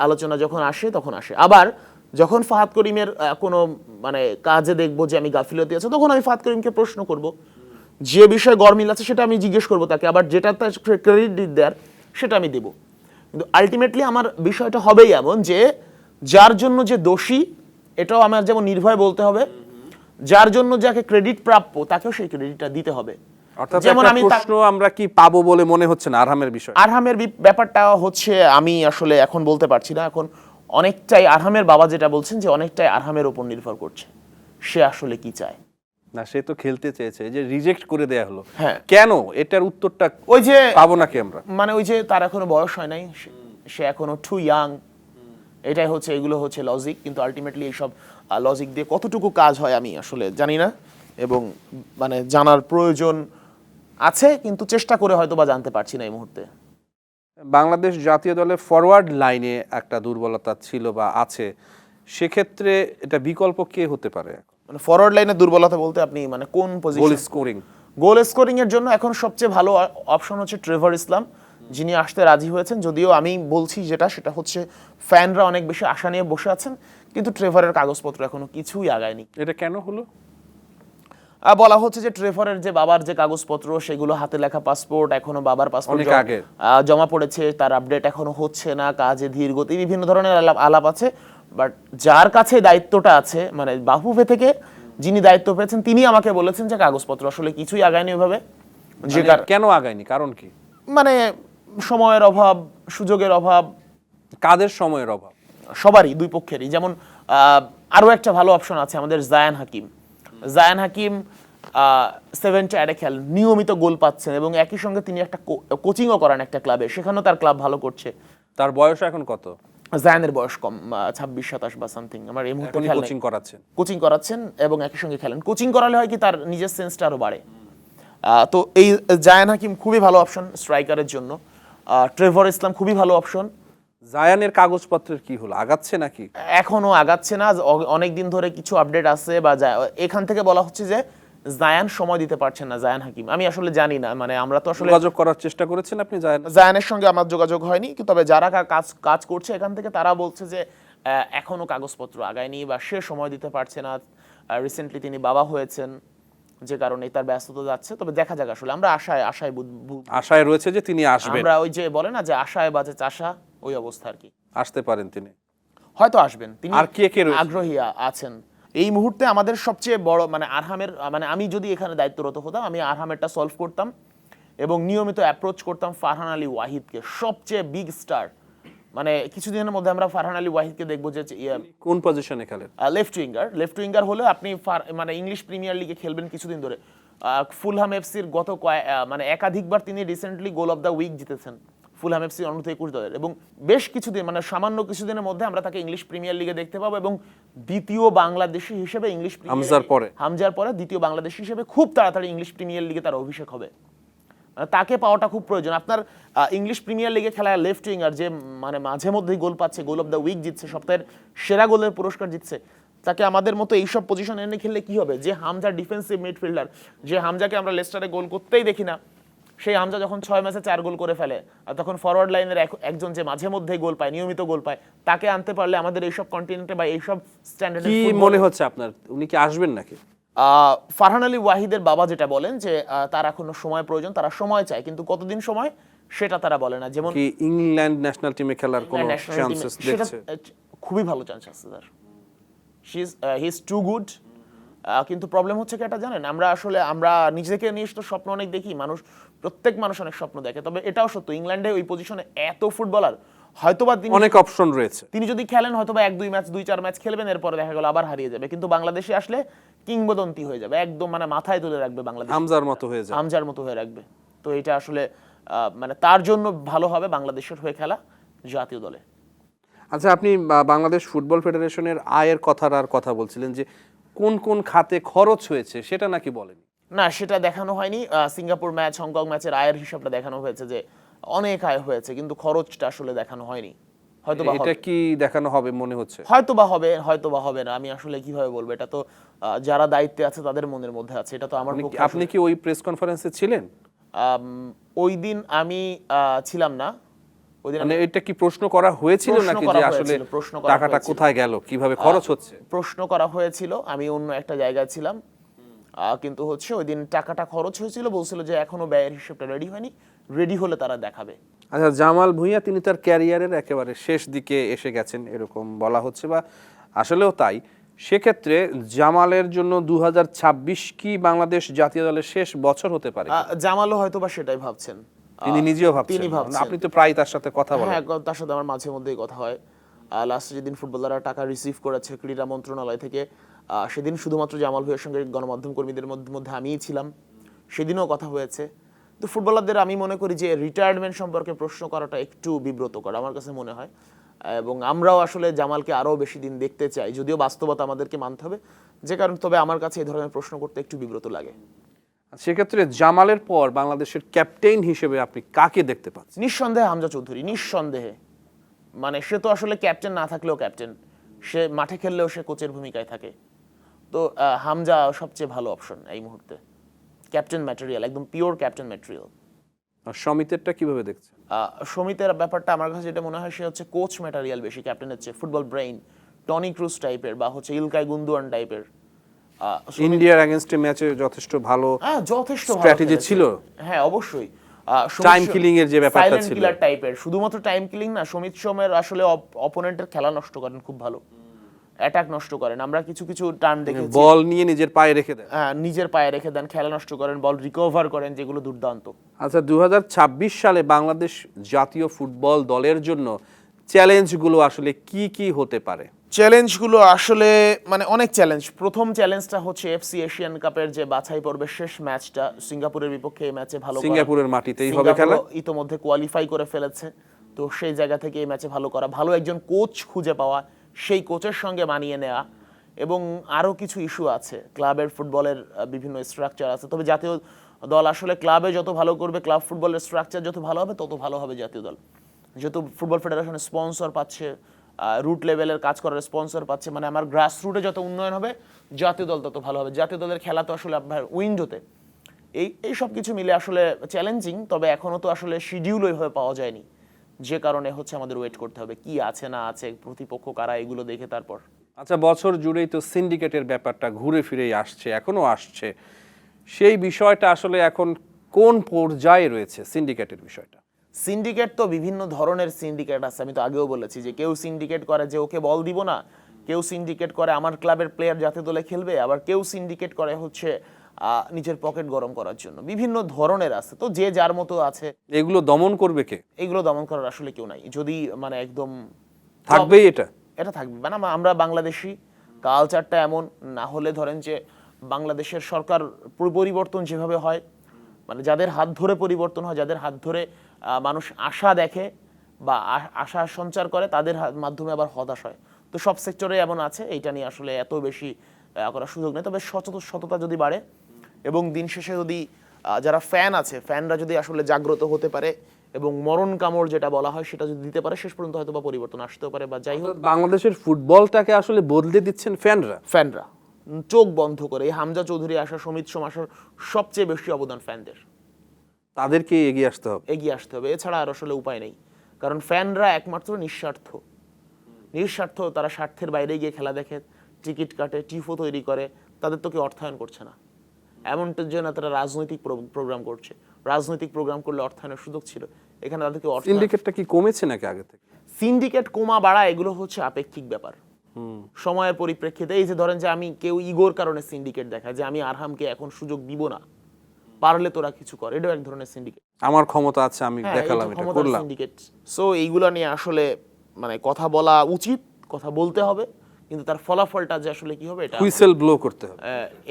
আলোচনা যখন আসে তখন আসে। আবার যখন ফাহাদ করিমের কোনো মানে কাজে দেখবো যে আমি গাফিলতি আছে, তখন আমি ফাহাদ করিমকে প্রশ্ন করব, যে বিষয়ে গরমিল আছে সেটা আমি জিজ্ঞেস করবো তাকে, আবার যেটা তার ক্রেডিট দেয়ার সেটা আমি দেব। কিন্তু আলটিমেটলি আমার বিষয়টা হবেই এমন যে যার জন্য যে দোষী, এটাও আমার যেমন নির্ভয় বলতে হবে, যার জন্য যাকে ক্রেডিট প্রাপ্য তাকেও সেই ক্রেডিটটা দিতে হবে। যেমন আমি প্রশ্ন আমরা কি পাবো বলে মনে হচ্ছে না আরহামের ব্যাপারটা হচ্ছে আমি আসলে এখন বলতে পারছি না। এখন অনেকটাই আরহামের বাবা যেটা বলছেন যে অনেকটাই আরহামের উপর নির্ভর করছে, সে আসলে কি চায়। না, সে তো খেলতে চেয়েছে, এই যে রিজেক্ট করে দেয়া হলো, হ্যাঁ। কেন? এটার উত্তরটা ওই যে পাবো নাকি আমরা? মানে ওই যে তার এখনো বয়স হয় নাই, সে এখনো টু ইয়াং, এটাই হচ্ছে, এগুলো হচ্ছে লজিক। কিন্তু আলটিমেটলি এইসব লজিক দিয়ে কতটুকু কাজ হয় আমি আসলে জানি না, এবং মানে জানার প্রয়োজন আছে, কিন্তু চেষ্টা করে হয়তো বা জানতে পারছি না এই মুহূর্তে। বাংলাদেশ জাতীয় দলের ফরওয়ার্ড লাইনে একটা দুর্বলতা ছিল বা আছে, সেক্ষেত্রে এটা বিকল্প কে হতে পারে? মানে ফরওয়ার্ড লাইনে দুর্বলতা বলতে আপনি মানে কোন গোল পজিশন? স্কোরিং। গোল স্কোরিং এর জন্য এখন সবচেয়ে ভালো অপশন হচ্ছে ট্রেভার ইসলাম, যিনি আসতে রাজি হয়েছেন। যদিও আমি বলছি সেটা হচ্ছে ফ্যানরা অনেক বেশি আশা নিয়ে বসে আছেন, কিন্তু ট্রেভারের কাগজপত্র এখনো কিছুই আগায়নি। এটা কেন হলো? বলা হচ্ছে যে ট্রেভারের যে বাবার যে কাগজপত্র, সেগুলো হাতে লেখা পাসপোর্ট, এখনো বাবার পাসপোর্ট অনেক আগের। জমা পড়েছে, তার আপডেট এখনো হচ্ছে না, কাজে ধীর গতি, বিভিন্ন ধরনের আলাপ আছে। বাট যার কাছে দায়িত্বটা আছে, মানে বাফুফে থেকে যিনি দায়িত্ব পেয়েছেন, তিনি আমাকে বলেছেন যে কাগজপত্র আসলে কিছুই আগায়নি ওইভাবে। যে কেন আগায়নি, কারণ কি? মানে সময়ের অভাব, সুযোগের অভাব, কাদের সময়ের অভাব? সবারই, দুই পক্ষেরই। যেমন আরো একটা ভালো অপশন আছে আমাদের, জায়ান হাকিম। জায়ান হাকিম 7 খেলেন, নিয়মিত গোল পাচ্ছেন, এবং একই সঙ্গে তিনি একটা কোচিংও করান একটা ক্লাবে, সেখানেও তার ক্লাব ভালো করছে। তার বয়স এখন কত? জায়ানের বয়স কম, 26-27 বা সামথিং। আমার এই মুহূর্তে খেলেন, কোচিং করাচ্ছেন। কোচিং করাচ্ছেন এবং একই সঙ্গে খেলেন। কোচিং করালে হয় কি, তার নিজের সেন্সটা আরো বাড়ে। তো এই জায়ান হাকিম খুবই ভালো অপশন স্ট্রাইকারের জন্য। ট্রেভর ইসলাম খুবই ভালো অপশন। জায়ানের কাগজপত্রের কি হলো, আগাচ্ছে নাকি? এখনো আগাচ্ছে না, অনেক দিন ধরে কিছু আপডেট আছে, বা এখান থেকে বলা হচ্ছে যে জায়ান সময় দিতে পারছেন না, জায়ান হাকিম। আমি আসলে জানি না, মানে আমরা তো আসলে যোগাযোগ করার চেষ্টা করেছেন আপনি জায়ানের সঙ্গে আমার যোগাযোগ হয়নি, কিন্তু তবে যারা কাজ করছে এখান থেকে, তারা বলছে যে এখনো কাগজপত্র আগায়নি, বা সে সময় দিতে পারছে না। রিসেন্টলি তিনি বাবা হয়েছেন, যে কারণে তার ব্যস্ততা যাচ্ছে। তবে দেখা যাক, আসলে আমরা আশায় রয়েছে যে তিনি আসবেন। আমরা ওই যে বলে না যে আশায় বাজে চাষা, ওই অবস্থা আর কি। আসতে পারেন তিনি, হয়তো আসবেন তিনি। আর কে রয়েছে আগ্রহী আছেন এই মুহূর্তে? আমাদের সবচেয়ে বড় মানে আরহামের, মানে আমি যদি এখানে দায়িত্বরত হতাম, আমি আরহামেরটা সলভ করতাম এবং নিয়মিত অ্যাপ্রোচ করতাম ফারহান আলী ওয়াহিদকে, সবচেয়ে বিগ স্টার। মানে কিছুদিনের মধ্যে আমরা ফারহান আলী ওয়াহিদকে দেখবো, যে কোন পজিশনে খেলেন? লেফট উইঙ্গার হলে আপনি মানে ইংলিশ প্রিমিয়ার লিগে খেলবেন কিছুদিন ধরে। ফুলহাম এফসির মানে একাধিকবার তিনি recently goal of the week জিতেছেন ফুলহাম এফসি অনূর্ধ্ব-21 দলের, এবং বেশ কিছুদিন, মানে সামান্য কিছুদিনের মধ্যে আমরা তাকে ইংলিশ প্রিমিয়ার লিগে দেখতে পাবো, এবং দ্বিতীয় বাংলাদেশি হিসেবে ইংলিশ হামজার পরে দ্বিতীয় বাংলাদেশি হিসেবে খুব তাড়াতাড়ি ইংলিশ প্রিমিয়ার লিগে তার অভিষেক হবে। তাকে পাওয়াটা খুব প্রয়োজন। আপনার ইংলিশ প্রিমিয়ার লিগে খেলা লেফট উইঙ্গার, যে মানে মাঝে মধ্যেই গোল পাচ্ছে, গোল অফ দ্য উইক জিতছে, সপ্তাহের সেরা গোলের পুরস্কার জিতছে, তাকে আমাদের মতো এইসব পজিশন এনে খেললে কি হবে? যে হামজা ডিফেন্সিভ মিডফিল্ডার, যে হামজাকে আমরা লেস্টারে গোল করতেই দেখি না, সেই হামজা যখন 6 ম্যাচে 4 গোল করে ফেলে, আর তখন ফরওয়ার্ড লাইনের একজন যে মাঝে মধ্যেই গোল পায়, নিয়মিত গোল পায়, তাকে আনতে পারলে আমাদের এইসব কন্টিনেন্টে বা এইসব স্ট্যান্ডার্ডে কি মনে হচ্ছে আপনার, উনি কি আসবেন নাকি? ফারহান আলী ওয়াহিদের বাবা যেটা বলেন, যে তার এখনো সময় প্রয়োজন, তারা সময় চায়, কিন্তু কতদিন সময় সেটা তারা বলে না। যেমন কি ইংল্যান্ড ন্যাশনাল টিমে খেলার কোনো চান্সেস দেখছে? খুবই ভালো চান্স আছে তার, হি ইজ টু গুড। কিন্তু প্রবলেম হচ্ছে কি এটা জানেন, আমরা নিজেকে নিয়ে তো স্বপ্ন অনেক দেখি, প্রত্যেক মানুষ অনেক স্বপ্ন দেখে। তবে এটাও সত্য, ইংল্যান্ডে ওই পজিশনে এত ফুটবলার, হয়তোবা অনেক অপশন রয়েছে, তিনি যদি খেলেন হয়তোবা 2-4 ম্যাচ খেলবেন, এরপরে দেখা গেল আবার হারিয়ে যাবে। কিন্তু বাংলাদেশে আসলে কিংবদন্তি হয়ে যাবে, একদম মানে মাথায় তুলে রাখবে বাংলাদেশ, হামজার মতো হয়ে রাখবে। তো এটা আসলে মানে তার জন্য ভালো হবে বাংলাদেশের হয়ে খেলা জাতীয় দলে। আচ্ছা, আপনি বাংলাদেশ ফুটবল ফেডারেশনের আয়ের কথা বলছিলেন, যে কোন কোন খাতে খরচ হয়েছে সেটা নাকি বলেনি? না, সেটা দেখানো হয়নি। সিঙ্গাপুর ম্যাচ, হংকং ম্যাচের আয়ের হিসাবটা দেখানো হয়েছে, যে অনেক আয় হয়েছে, কিন্তু খরচটা আসলে দেখানো হয়নি। হয়তোবা এটা কি দেখানো হবে মনে হচ্ছে? হয়তোবা হবে না, আমি আসলে কিভাবে বলবো, এটা তো যারা দায়িত্বে আছে তাদের মনের মধ্যে আছে, এটা তো আমার পক্ষে। আপনি কি ওই প্রেস কনফারেন্সে ছিলেন? ওই দিন আমি ছিলাম না। মানে এটা কি প্রশ্ন করা হয়েছিল নাকি, যে আসলে টাকাটা কোথায় গেল, কিভাবে খরচ হচ্ছে? প্রশ্ন করা হয়েছিল, আমি অন্য একটা জায়গায় ছিলাম, কিন্তু হচ্ছে ওই দিন টাকাটা খরচ হয়েছিল, বলছিল যে এখনো ব্যয়ের হিসেবটা রেডি হয়নি, রেডি হলে তারা দেখাবে। আচ্ছা, জামাল ভুঁইয়া তিনি তার ক্যারিয়ারের একেবারে শেষ দিকে এসে গেছেন এরকম বলা হচ্ছে, বা আসলেও তাই। সেক্ষেত্রে জামালের জন্য 2026 কি বাংলাদেশ জাতীয় দলের শেষ বছর হতে পারে? জামালও হয়তো বা সেটাই ভাবছেন, তিনি নিজেও ভাবছেন। আপনি তো প্রায় তার সাথে কথা বলেন। হ্যাঁ, তার সাথে আমার মাঝে মধ্যেই কথা হয়। লাস্টে যেদিন ফুটবলাররা টাকা রিসিভ করেছে ক্রীড়া মন্ত্রণালয় থেকে, সেদিন শুধুমাত্র জামাল ভাইয়ের সঙ্গে গণমাধ্যম কর্মীদের মধ্যে আমিই ছিলাম, সেদিনও কথা হয়েছে। তো ফুটবলারদের আমি মনে করি যে রিটায়ারমেন্ট সম্পর্কে প্রশ্ন করাটা একটু বিব্রতকর আমার কাছে মনে হয়, এবং আমরাও আসলে জামালকে আরও বেশি দিন দেখতে চাই, যদিও বাস্তবতা আমাদেরকে মানতে হবে, যে কারণে তবে আমার কাছে এই ধরনের প্রশ্ন করতে একটু বিব্রত লাগে। সেক্ষেত্রে জামালের পর বাংলাদেশের ক্যাপ্টেন হিসেবে আপনি কাকে দেখতে পাচ্ছেন? নিঃসন্দেহে হামজা চৌধুরী, নিঃসন্দেহে। মানে সে তো আসলে ক্যাপ্টেন না থাকলেও ক্যাপ্টেন, সে মাঠে খেললেও সে কোচের ভূমিকায় থাকে। তো হামজা সবচেয়ে ভালো অপশন এই মুহূর্তে, ক্যাপ্টেন ম্যাটেরিয়াল, একদম পিওর ক্যাপ্টেন ম্যাটেরিয়াল। আর সমিতেরটা কিভাবে দেখছেন? সমিতের ব্যাপারটা আমার কাছে যেটা মনে হয়, সে হচ্ছে কোচ ম্যাটেরিয়াল বেশি ক্যাপ্টেনের চেয়ে, ফুটবল ব্রেইন, টনি ক্রুজ টাইপের বা হচ্ছে ইলকাই গুন্দুয়ান টাইপের। ইন্ডিয়ার এগেইনস্টে ম্যাচে যথেষ্ট ভালো যথেষ্ট স্ট্র্যাটেজি ছিল। হ্যাঁ অবশ্যই, টাইম কিলিং এর যে ব্যাপারটা সাইলেন্ট ছিল, কিলার টাইপের। শুধুমাত্র টাইম কিলিং না, সমিত সোমের আসলে অপোনেন্টের খেলা নষ্ট করেন খুব ভালো, অ্যাটাক নষ্ট করেন। আমরা কিছু কিছু টার্ন দেখেছি, বল নিয়ে নিজের পায়ে রেখে দেন। নিজের পায়ে রেখে দেন, খেলা নষ্ট করেন, বল রিকভার করেন, যেগুলো দুর্দান্ত। আচ্ছা, 2026 সালে বাংলাদেশ জাতীয় ফুটবল দলের জন্য চ্যালেঞ্জগুলো আসলে কি কি হতে পারে? চ্যালেঞ্জগুলো আসলে মানে অনেক চ্যালেঞ্জ। প্রথম চ্যালেঞ্জটা হচ্ছে এফসি এশিয়ান কাপের যে বাছাই পর্বের শেষ ম্যাচটা সিঙ্গাপুরের বিপক্ষে, এই ম্যাচে ভালো করা। সিঙ্গাপুরের মাটিতেই হবে খেলা, ইতোমধ্যে কোয়ালিফাই করে ফেলেছে। তো সেই জায়গা থেকে এই ম্যাচে ভালো করা, ভালো একজন কোচ খুঁজে পাওয়া, সেই কোচের সঙ্গে মানিয়ে নেওয়া, এবং আরও কিছু ইস্যু আছে। ক্লাবের ফুটবলের বিভিন্ন স্ট্রাকচার আছে, তবে জাতীয় দল আসলে ক্লাবে যত ভালো করবে, ক্লাব ফুটবলের স্ট্রাকচার যত ভালো হবে, তত ভালো হবে জাতীয় দল। যেহেতু ফুটবল ফেডারেশনের স্পন্সর পাচ্ছে, রুট লেভেলের কাজ করার স্পন্সর পাচ্ছে, মানে আমার গ্রাস রুটে যত উন্নয়ন হবে, জাতীয় দল তত ভালো হবে। জাতীয় দলের খেলা তো আসলে আপনার উইন্ডোতে, এই সব কিছু মিলে আসলে চ্যালেঞ্জিং। তবে এখনও তো আসলে শিডিউল ওইভাবে পাওয়া যায়নি, যে কারণে হচ্ছে আমাদের ওয়েট করতে হবে কি আছে না আছে, প্রতিপক্ষ কারা, এগুলো দেখে তারপর। আচ্ছা, বছর জুড়েই তো সিন্ডিকেটের ব্যাপারটা ঘুরে ফিরেই আসছে, এখনো আসছে। সেই বিষয়টা আসলে এখন কোন পর্যায়ে রয়েছে সিন্ডিকেটের বিষয়টা? সিন্ডিকেট তো বিভিন্ন ধরনের সিন্ডিকেট আছে, আমি তো আগেও বলেছি যে কেউ সিন্ডিকেট করে যে ওকে বল দিব না, কেউ সিন্ডিকেট করে আমার ক্লাবের প্লেয়ার জাতীয় দলে খেলবে, আবার কেউ সিন্ডিকেট করে হচ্ছে নিজের পকেট গরম করার জন্য। বিভিন্ন ধরনের আছে, তো যে যার মতো আছে। এগুলো দমন করবে কে? এগুলো দমন করার আসলে কেউ নাই, যদি মানে একদম থাকবেই এটা থাকবে। মানে আমরা বাংলাদেশি, কালচারটা এমন। না হলে ধরেন যে বাংলাদেশের সরকার পরিবর্তন যেভাবে হয়, মানে যাদের হাত ধরে পরিবর্তন হয়, যাদের হাত ধরে মানুষ আশা দেখে বা আশা সঞ্চার করে, তাদের মাধ্যমে আবার হতাশ হয়। তো সব সেক্টরে এমন আছে, এইটা নিয়ে আসলে এত বেশি করার সুযোগ নেই। তবে সততা যদি বাড়ে, এবং দিন শেষে যদি যারা ফ্যান আছে, ফ্যানরা যদি আসলে জাগ্রত হতে পারে এবং মরণ কামড় যেটা বলা হয় সেটা যদি দিতে পারে, শেষ পর্যন্ত হয়তো বা পরিবর্তন আসতেও পারে। বা যাই হোক, বাংলাদেশের ফুটবলটাকে আসলে বদলে দিচ্ছেন ফ্যানরা চোখ বন্ধ করে। এই হামজা চৌধুরী আসা, সমিত সোম আসার সবচেয়ে বেশি অবদান ফ্যানদের, তাদেরকে এগিয়ে আসতে হবে। এছাড়া আর আসলে উপায় নেই, কারণ ফ্যানরা একমাত্র নিঃস্বার্থ। তারা স্বার্থের বাইরে গিয়ে খেলা দেখে, টিকিট কাটে, টিফো তৈরি করে, তাদের তো কেউ অর্থায়ন করছে না। এমনটা যে না তারা রাজনৈতিক প্রোগ্রাম করছে, রাজনৈতিক প্রোগ্রাম করলে অর্থায়নের সুযোগ ছিল, এখানে তাদেরকে সিন্ডিকেটটা কি কমেছে নাকি আগে থেকে? সিন্ডিকেট কমা বাড়া এগুলো হচ্ছে আপেক্ষিক ব্যাপার, সময়ের পরিপ্রেক্ষিতে। এই যে ধরেন যে আমি কেউ ইগোর কারণে সিন্ডিকেট দেখায়, যে আমি আরহামকে এখন সুযোগ দিব না, পারলে তোরা কিছু কর, এটাও এক ধরনের সিন্ডিকেট। আমার ক্ষমতা আছে, আমি দেখালাম, এটা করলাম। সিন্ডিকেট। সো এইগুলা নিয়ে আসলে মানে কথা বলা উচিত, কথা বলতে হবে, কিন্তু তার ফলাফলটা যে আসলে কি হবে, এটা হুইসেল ব্লো করতে হবে,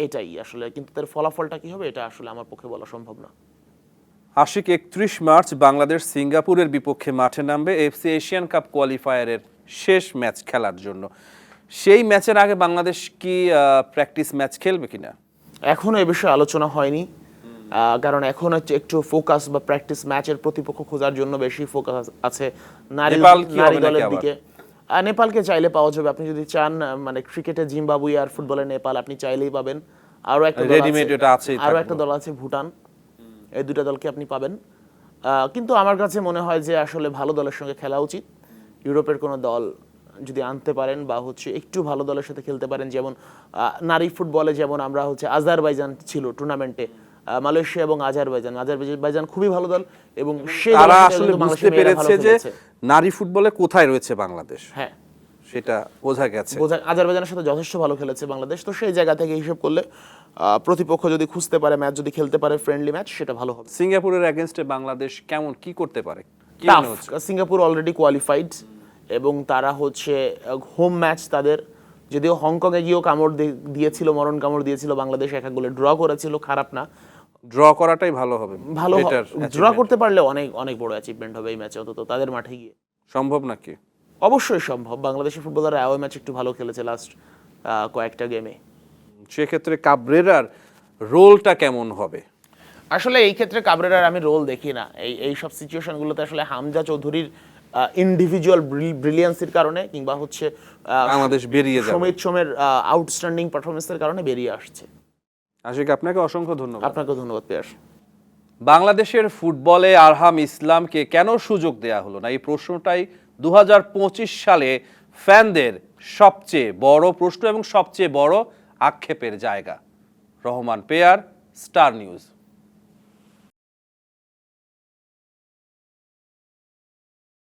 এটাই আসলে। কিন্তু তার ফলাফলটা কি হবে, এটা আসলে আমার পক্ষে বলা সম্ভব না। আশিক, 31 মার্চ বাংলাদেশ সিঙ্গাপুরের বিপক্ষে মাঠে নামবে এফসি এশিয়ান কাপ কোয়ালিফায়ারের শেষ ম্যাচ খেলার জন্য। সেই ম্যাচের আগে বাংলাদেশ কি প্র্যাকটিস ম্যাচ খেলবে কিনা? এখনো এ বিষয়ে আলোচনা হয়নি, কারণ এখন হচ্ছে একটু ফোকাস বা প্র্যাকটিস ম্যাচের প্রতিপক্ষ খোঁজার জন্য বেশি ফোকাস আছে নারী দলের দিকে। নেপালকে চাইলে পাওয়া যাবে, আপনি যদি চান। মানে ক্রিকেটে জিম্বাবুয়ে আর ফুটবলে নেপাল আপনি চাইলেই পাবেন। আরো একটা দল আছে ভুটান, এই দুটো দলকে আপনি পাবেন। কিন্তু আমার কাছে মনে হয় যে আসলে ভালো দলের সঙ্গে খেলা উচিত। ইউরোপের কোনো দল যদি আনতে পারেন বা হচ্ছে একটু ভালো দলের সাথে খেলতে পারেন, যেমন নারী ফুটবলে যেমন আমরা হচ্ছে আজারবাইজান ছিল টুর্নামেন্টে, মালয়েশিয়া এবং আজারবাইজান খুবই ভালো দল, এবং তারা আসলে বুঝতে পেরেছে যে নারী ফুটবলে কোথায় রয়েছে বাংলাদেশ, হ্যাঁ সেটা বোঝা গেছে। আজারবাইজানের সাথে যথেষ্ট ভালো খেলেছে বাংলাদেশ। তো সেই জায়গা থেকে হিসেব করলে প্রতিপক্ষ যদি খুঁজতে পারে, ম্যাচ যদি খেলতে পারে, ফ্রেন্ডলি ম্যাচ, সেটা ভালো হবে। সিঙ্গাপুরের এগেইনস্টে বাংলাদেশ কেমন কি করতে পারে? সিঙ্গাপুর অলরেডি কোয়ালিফাইড, এবং তারা হচ্ছে হোম ম্যাচ তাদের, যদিও হংকংয়ে গিয়েও দিয়েছিল, মরণ কামড় দিয়েছিল বাংলাদেশ, 1-1 গোলে ড্র করেছিল, খারাপ না। ড্র করাটাই ভালো হবে, ভালো Better ড্র achievement। করতে পারলে অনেক অনেক বড় অ্যাচিভমেন্ট হবে এই ম্যাচে, অন্তত তাদের মাঠে গিয়ে। সম্ভব নাকি? অবশ্যই সম্ভব। বাংলাদেশের ফুটবলাররা অ্যাওয়ে ম্যাচ একটু ভালো খেলেছে লাস্ট কয়েকটা গেমে। সেক্ষেত্রে কাবরেরার রোলটা কেমন হবে? আসলে এই ক্ষেত্রে কাবরেরার আমি রোল দেখি না। এই সব সিচুয়েশনগুলোতে আসলে হামজা চৌধুরীর ইন্ডিভিজুয়াল ব্রিলিয়ান্সের কারণে, কিংবা হচ্ছে বাংলাদেশ বেরিয়ে যাবে। সমিত সোমের আউটস্ট্যান্ডিং পারফরমেন্সের কারণে বেরিয়ে আসছে। আশিক, আপনাকে অসংখ্য ধন্যবাদ। আপনাকে ধন্যবাদ পিয়াস। বাংলাদেশের ফুটবলে আরহাম ইসলামকে কেন সুযোগ দেয়া হলো না, এই প্রশ্নটাই 2025 সালে ফ্যানদের সবচেয়ে বড় প্রশ্ন এবং সবচেয়ে বড় আক্ষেপের জায়গা। Rahman pair, star news.